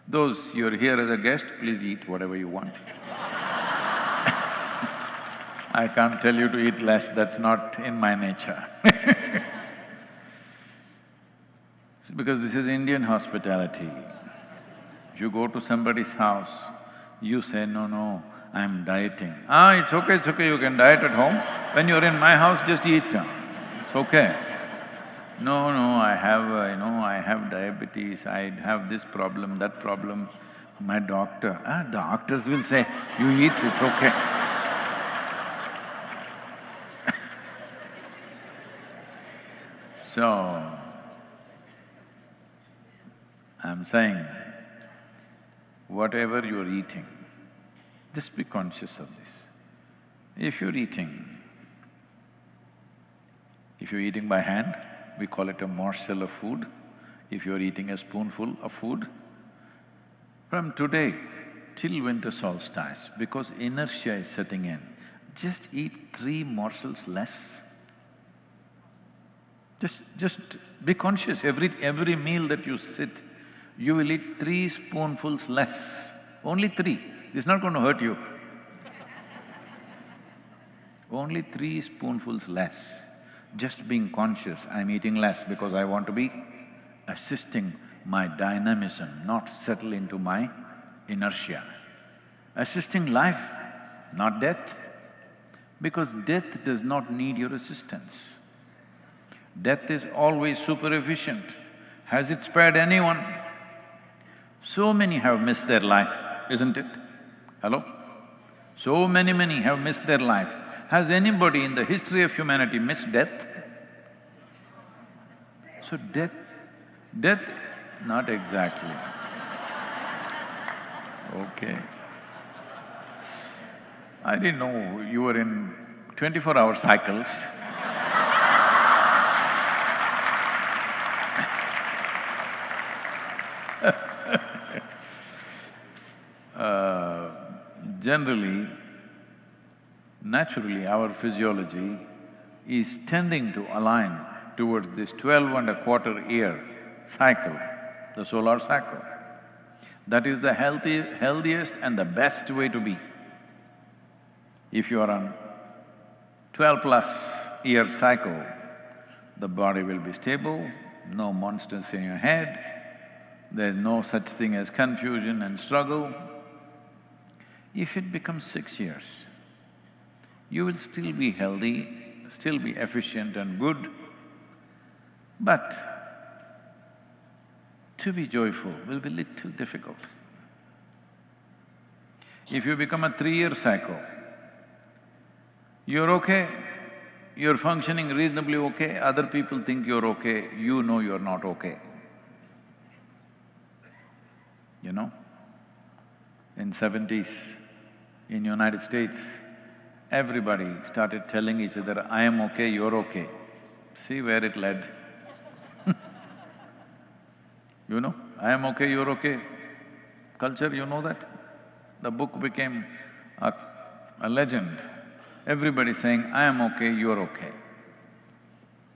Those you're here as a guest, please eat whatever you want. I can't tell you to eat less, that's not in my nature. Because this is Indian hospitality. If you go to somebody's house, you say, no, no, I'm dieting. Ah, it's okay, you can diet at home. When you're in my house, just eat. It's okay. No, no, I have, I have diabetes, I have this problem, that problem. My doctor… doctors will say, you eat, it's okay. So, I'm saying, whatever you're eating, just be conscious of this. If you're eating by hand, we call it a morsel of food. If you're eating a spoonful of food, from today till winter solstice, because inertia is setting in, just eat 3 morsels less. Just be conscious, every meal that you sit, you will eat 3 spoonfuls less, only 3, it's not going to hurt you. Only 3 spoonfuls less. Just being conscious, I'm eating less because I want to be assisting my dynamism, not settle into my inertia. Assisting life, not death, because death does not need your assistance. Death is always super efficient. Has it spared anyone? So many have missed their life, isn't it? Hello? So many have missed their life. Has anybody in the history of humanity missed death? So death… not exactly. Okay. I didn't know you were in 24-hour cycles. Generally, naturally, our physiology is tending to align towards this 12.25-year cycle, the solar cycle. That is the healthiest and the best way to be. If you are on 12+-year cycle, the body will be stable, no monsters in your head, there's no such thing as confusion and struggle. If it becomes 6 years, you will still be healthy, still be efficient and good, but to be joyful will be little difficult. If you become a 3-year cycle, you're okay, you're functioning reasonably okay, other people think you're okay, you know you're not okay. You know? In 70s, in United States, everybody started telling each other, I am okay, you're okay. See where it led. You know, I am okay, you're okay. Culture, you know that? The book became a legend. Everybody saying, I am okay, you're okay.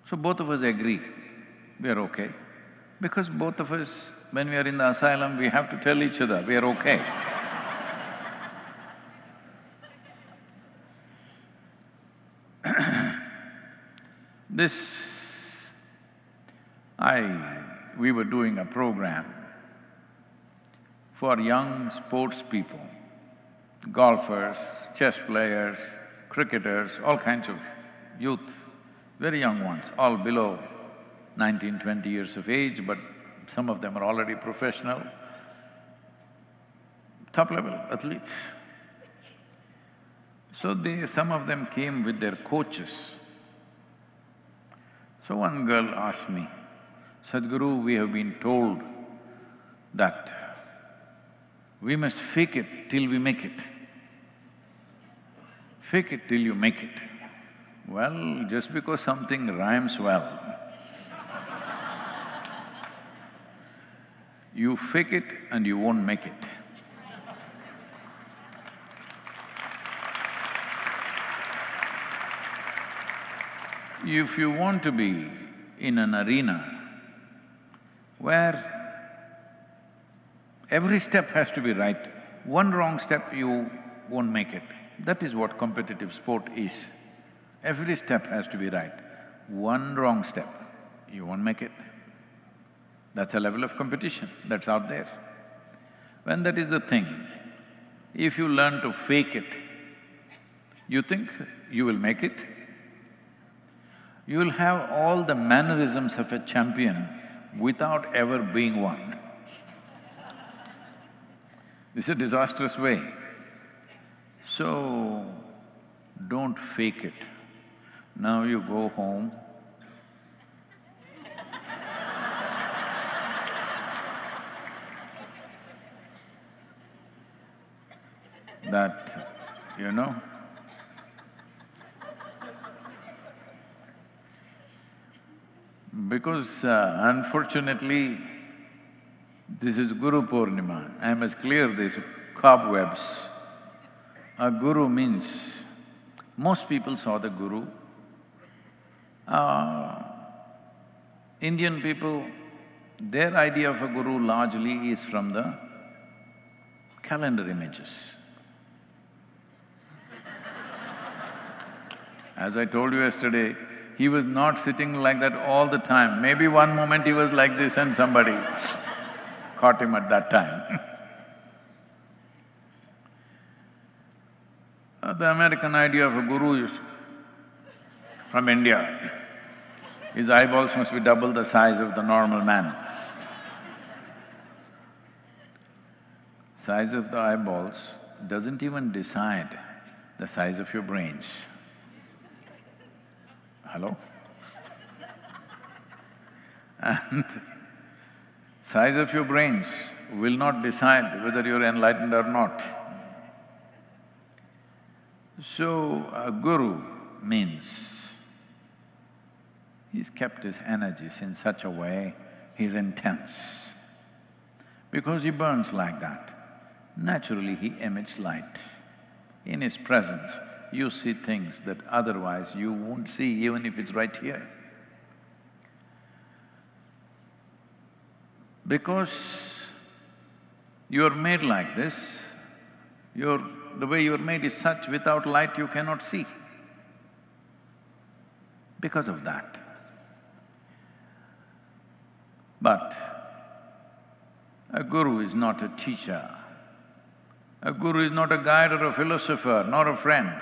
So both of us agree, we are okay. Because both of us, when we are in the asylum, we have to tell each other, we are okay. We were doing a program for young sports people, golfers, chess players, cricketers, all kinds of youth, very young ones, all below 19, 20 years of age, but some of them are already professional, top-level athletes. So some of them came with their coaches. So one girl asked me, Sadhguru, we have been told that we must fake it till we make it. Fake it till you make it. Well, just because something rhymes well, you fake it and you won't make it. If you want to be in an arena where every step has to be right, one wrong step you won't make it. That is what competitive sport is. Every step has to be right. One wrong step, you won't make it. That's a level of competition that's out there. When that is the thing, if you learn to fake it, you think you will make it? You will have all the mannerisms of a champion without ever being one. It's a disastrous way. So, don't fake it. Now you go home, that, because unfortunately, this is Guru Purnima, I must clear these cobwebs. A guru means, most people saw the guru. Indian people, their idea of a guru largely is from the calendar images. As I told you yesterday, he was not sitting like that all the time. Maybe one moment he was like this and somebody caught him at that time. The American idea of a guru is from India. His eyeballs must be double the size of the normal man. Size of the eyeballs doesn't even decide the size of your brains. Hello? And size of your brains will not decide whether you're enlightened or not. So, a guru means he's kept his energies in such a way, he's intense. Because he burns like that, naturally he emits light. In his presence, you see things that otherwise you won't see even if it's right here. Because you're made like this, the way you're made is such, without light you cannot see. Because of that. But a guru is not a teacher. A guru is not a guide or a philosopher, nor a friend.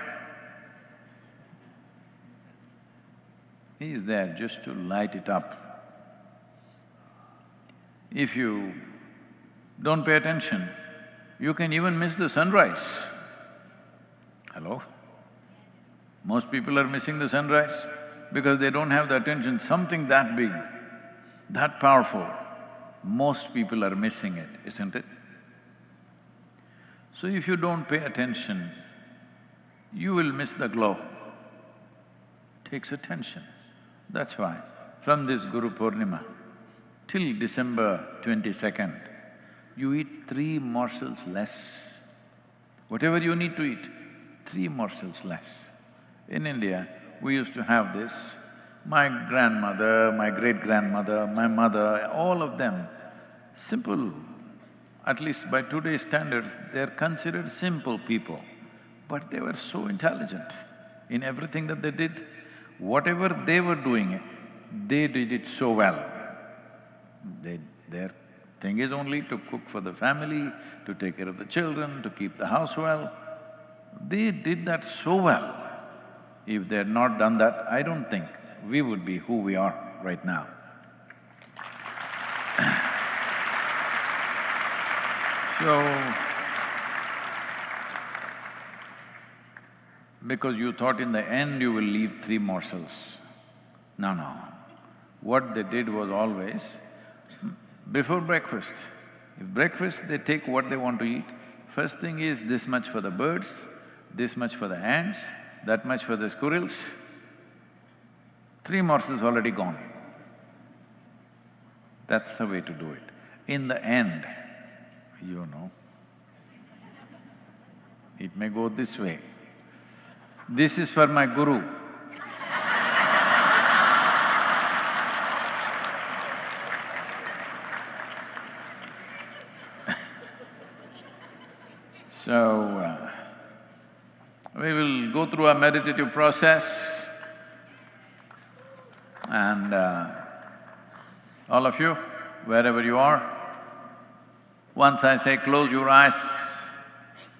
He is there just to light it up. If you don't pay attention, you can even miss the sunrise. Hello? Most people are missing the sunrise because they don't have the attention. Something that big, that powerful, most people are missing it, isn't it? So if you don't pay attention, you will miss the glow. Takes attention. That's why from this Guru Purnima till December 22nd, you eat 3 morsels less. Whatever you need to eat, 3 morsels less. In India, we used to have this. My grandmother, my great-grandmother, my mother, all of them, simple, at least by today's standards, they're considered simple people. But they were so intelligent in everything that they did. Whatever they were doing, they did it so well. Their thing is only to cook for the family, to take care of the children, to keep the house well. They did that so well. If they had not done that, I don't think we would be who we are right now. So, because you thought in the end you will leave 3 morsels. No. What they did was always, before breakfast, if breakfast they take what they want to eat, first thing is this much for the birds, this much for the ants, that much for the squirrels, 3 morsels already gone. That's the way to do it. In the end, it may go this way. This is for my guru. So, We will go through a meditative process and all of you, wherever you are, once I say close your eyes,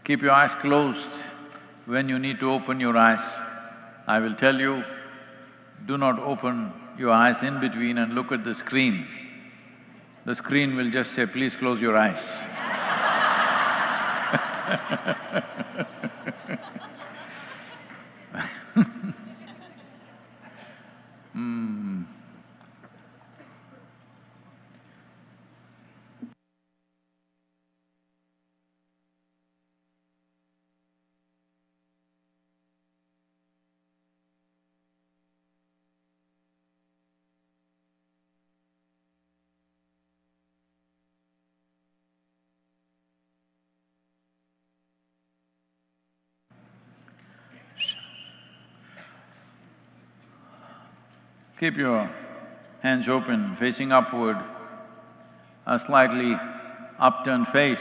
keep your eyes closed. When you need to open your eyes, I will tell you, do not open your eyes in between and look at the screen. The screen will just say, please close your eyes. Keep your hands open, facing upward, a slightly upturned face,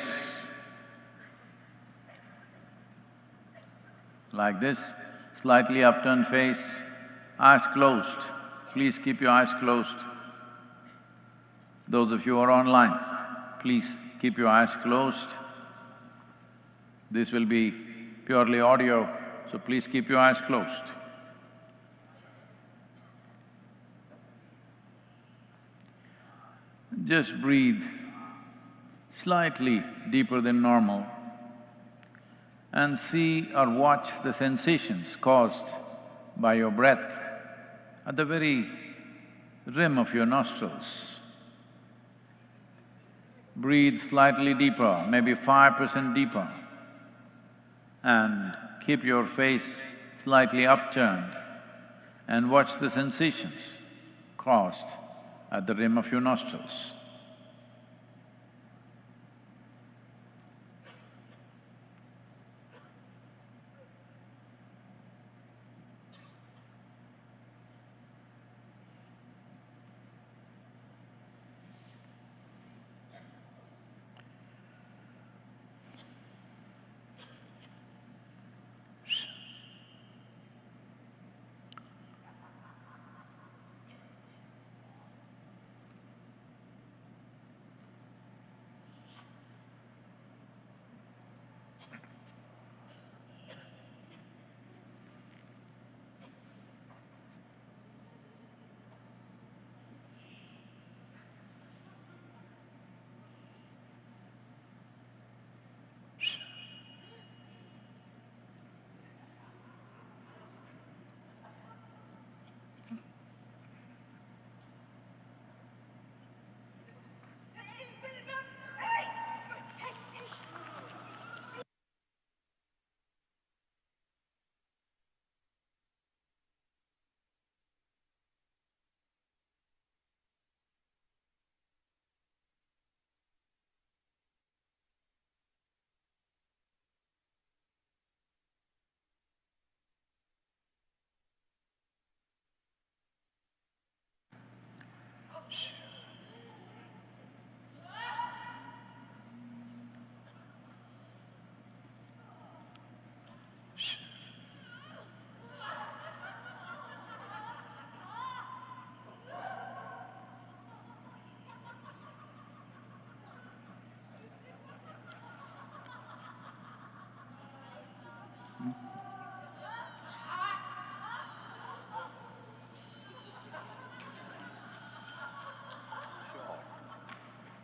like this, slightly upturned face, eyes closed. Please keep your eyes closed. Those of you who are online, please keep your eyes closed. This will be purely audio, so please keep your eyes closed. Just breathe slightly deeper than normal and see or watch the sensations caused by your breath at the very rim of your nostrils. Breathe slightly deeper, maybe 5% deeper, and keep your face slightly upturned and watch the sensations caused at the rim of your nostrils.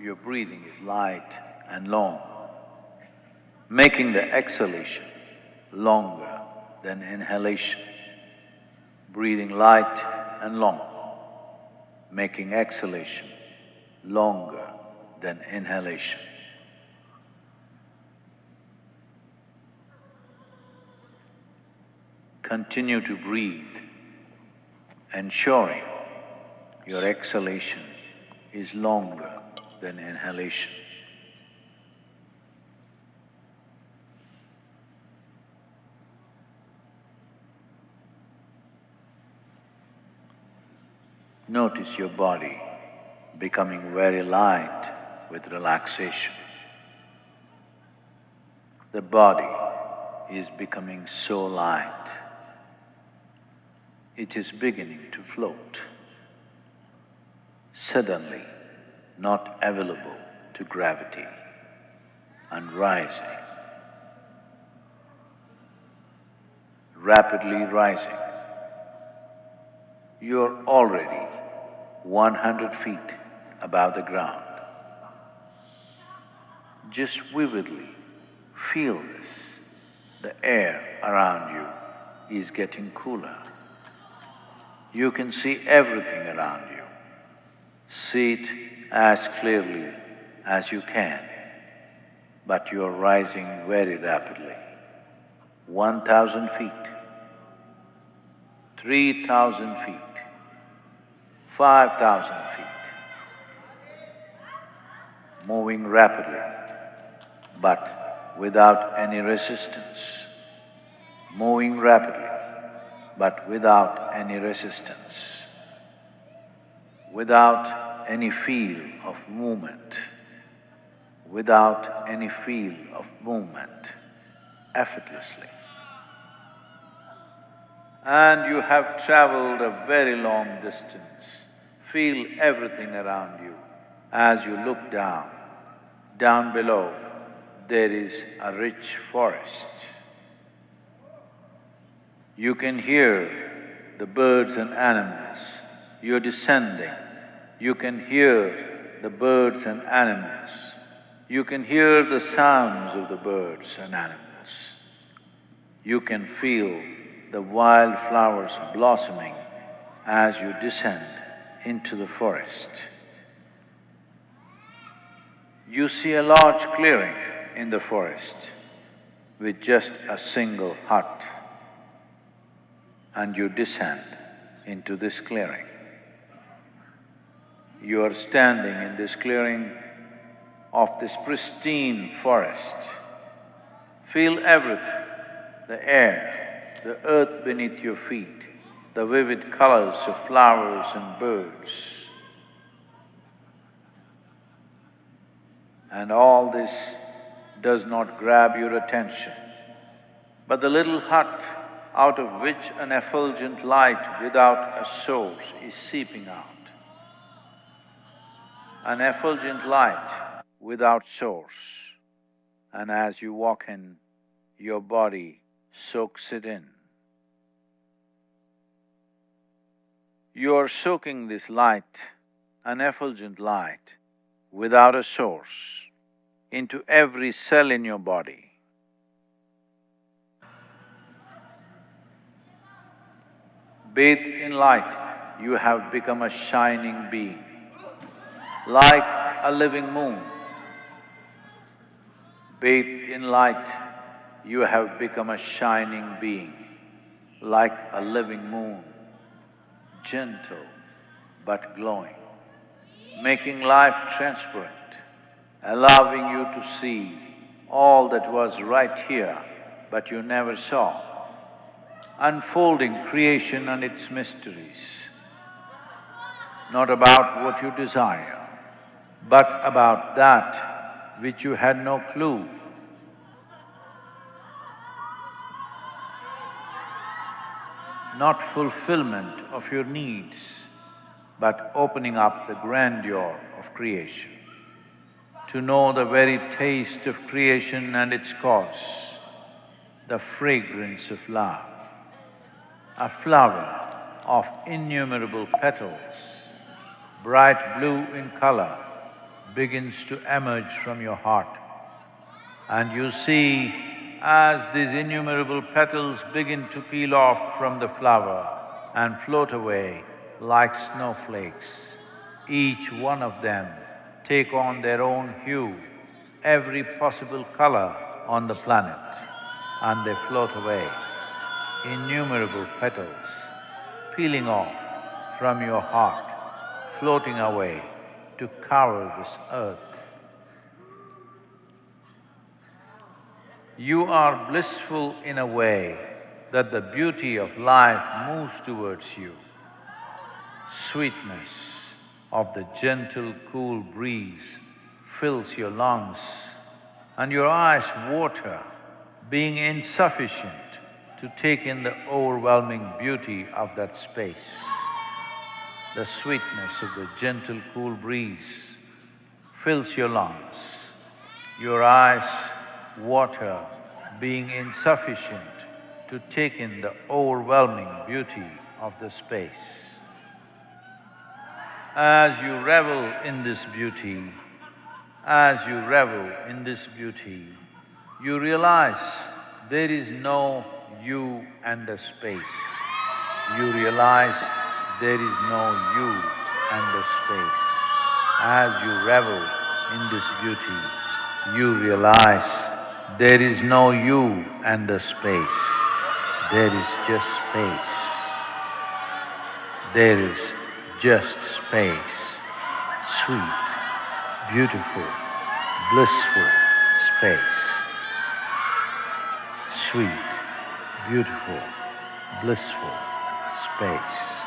Your breathing is light and long, making the exhalation longer than inhalation. Breathing light and long, making exhalation longer than inhalation. Continue to breathe, ensuring your exhalation is longer than inhalation. Notice your body becoming very light with relaxation. The body is becoming so light. It is beginning to float, suddenly not available to gravity, and rising, rapidly rising. You're already 100 feet above the ground. Just vividly feel this. The air around you is getting cooler. You can see everything around you. See it as clearly as you can, but you are rising very rapidly. 1,000 feet, 3,000 feet, 5,000 feet, moving rapidly, but without any resistance. Moving rapidly, but without any resistance. Without any feel of movement. Without any feel of movement, effortlessly. And you have traveled a very long distance. Feel everything around you as you look down. Down below, there is a rich forest. You can hear the birds and animals. You're descending. You can hear the birds and animals. You can hear the sounds of the birds and animals. You can feel the wild flowers blossoming as you descend into the forest. You see a large clearing in the forest with just a single hut, and you descend into this clearing. You are standing in this clearing of this pristine forest. Feel everything, the air, the earth beneath your feet, the vivid colors of flowers and birds. And all this does not grab your attention, but the little hut out of which an effulgent light without a source is seeping out. An effulgent light without source, and as you walk in, your body soaks it in. You are soaking this light, an effulgent light, without a source, into every cell in your body. Bathed in light, you have become a shining being, like a living moon. Bathed in light, you have become a shining being, like a living moon, gentle but glowing, making life transparent, allowing you to see all that was right here but you never saw, unfolding creation and its mysteries, not about what you desire, but about that which you had no clue. Not fulfillment of your needs, but opening up the grandeur of creation. To know the very taste of creation and its cause, the fragrance of love. A flower of innumerable petals, bright blue in color, begins to emerge from your heart. And you see, as these innumerable petals begin to peel off from the flower and float away like snowflakes, each one of them take on their own hue, every possible color on the planet, and they float away. Innumerable petals peeling off from your heart, floating away to cover this earth. You are blissful in a way that the beauty of life moves towards you. Sweetness of the gentle, cool breeze fills your lungs, and your eyes water being insufficient to take in the overwhelming beauty of that space. The sweetness of the gentle cool breeze fills your lungs. Your eyes water, being insufficient to take in the overwhelming beauty of the space. As you revel in this beauty, as you revel in this beauty, you realize there is no you and the space. You realize there is no you and the space. As you revel in this beauty, you realize there is no you and the space. There is just space. There is just space. Sweet, beautiful, blissful space. Sweet, beautiful, blissful space.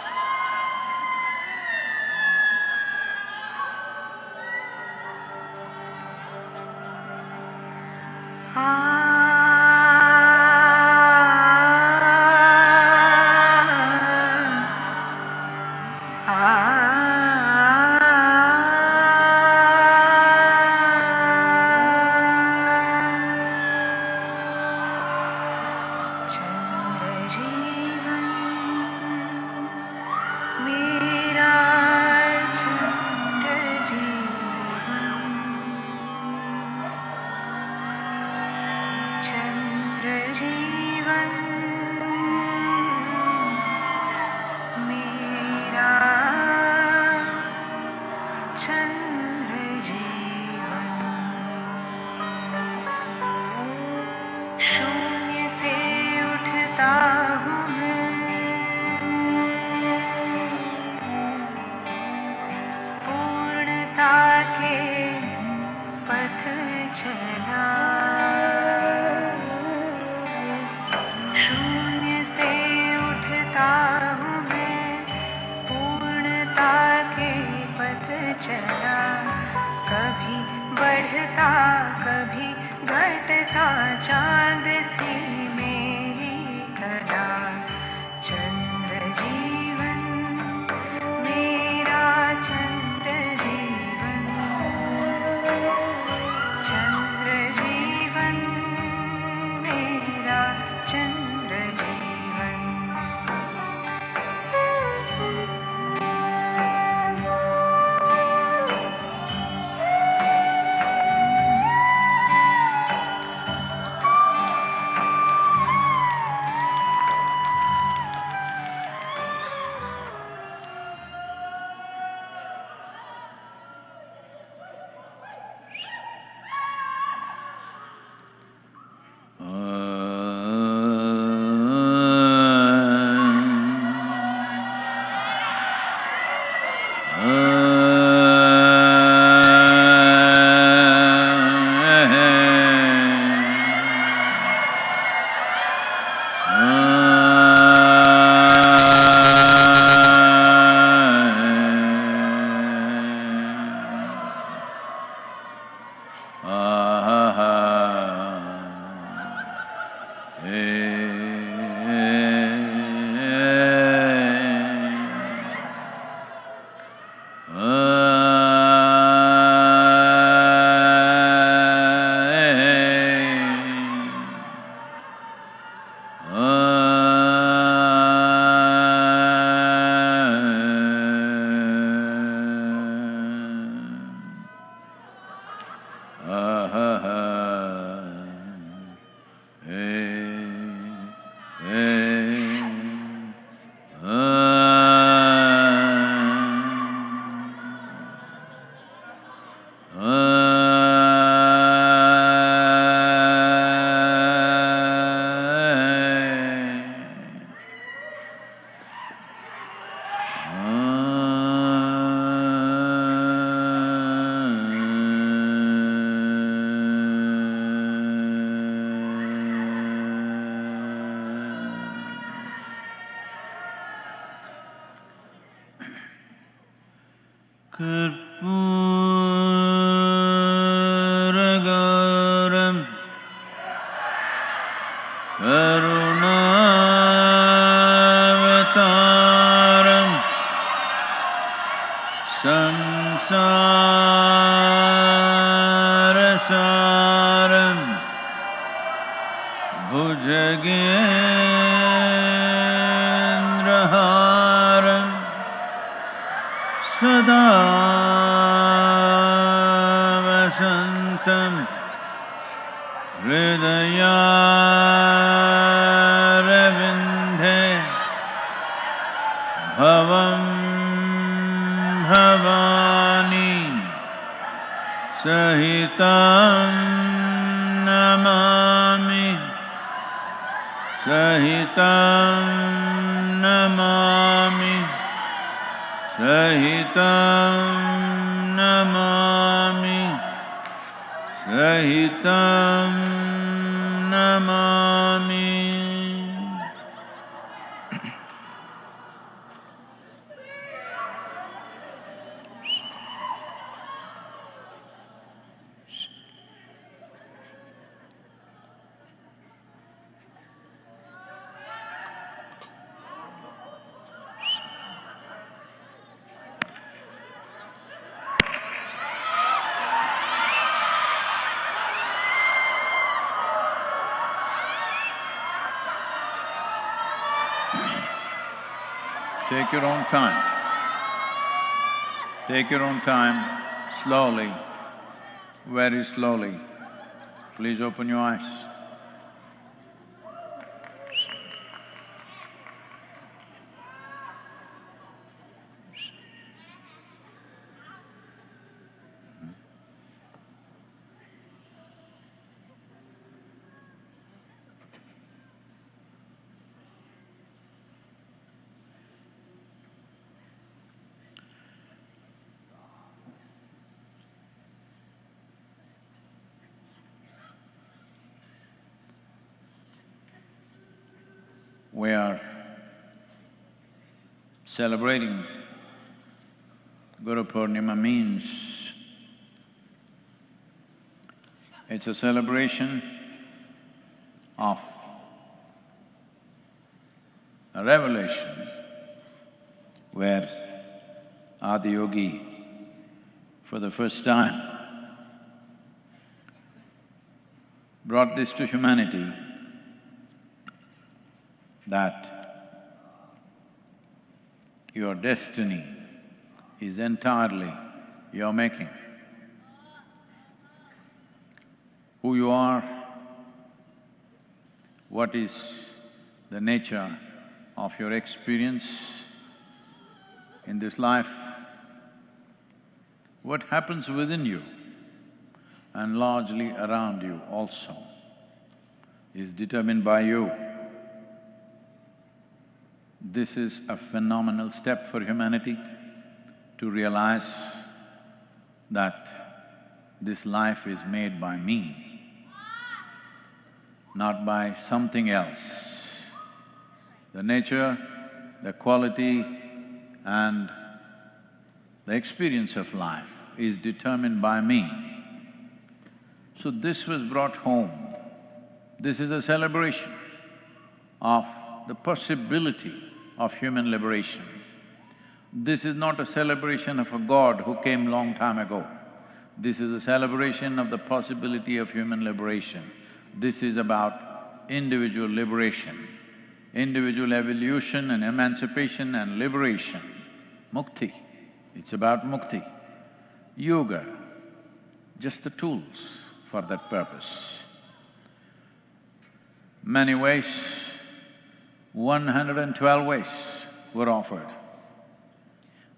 Karunavataram Sansarasaram Bhujagendraharam Sada Vasantam Hridayarvindhe Bhavam Bhavani Sahitam Namami Sahitam Namami Sahitam Namami Sahitam Namami. Take your own time. Take your own time, slowly, very slowly. Please open your eyes. We are celebrating Guru Purnima means it's a celebration of a revelation where Adiyogi, for the first time, brought this to humanity that your destiny is entirely your making. Who you are, what is the nature of your experience in this life, what happens within you and largely around you also is determined by you. This is a phenomenal step for humanity to realize that this life is made by me, not by something else. The nature, the quality and the experience of life is determined by me. So this was brought home. This is a celebration of the possibility of human liberation. This is not a celebration of a god who came long time ago. This is a celebration of the possibility of human liberation. This is about individual liberation, individual evolution and emancipation and liberation. Mukti, it's about mukti. Yoga, just the tools for that purpose. Many ways, 112 ways were offered.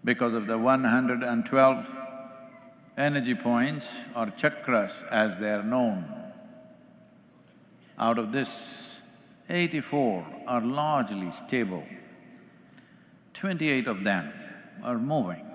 Because of the 112 energy points or chakras as they are known, out of this, 84 are largely stable, 28 of them are moving.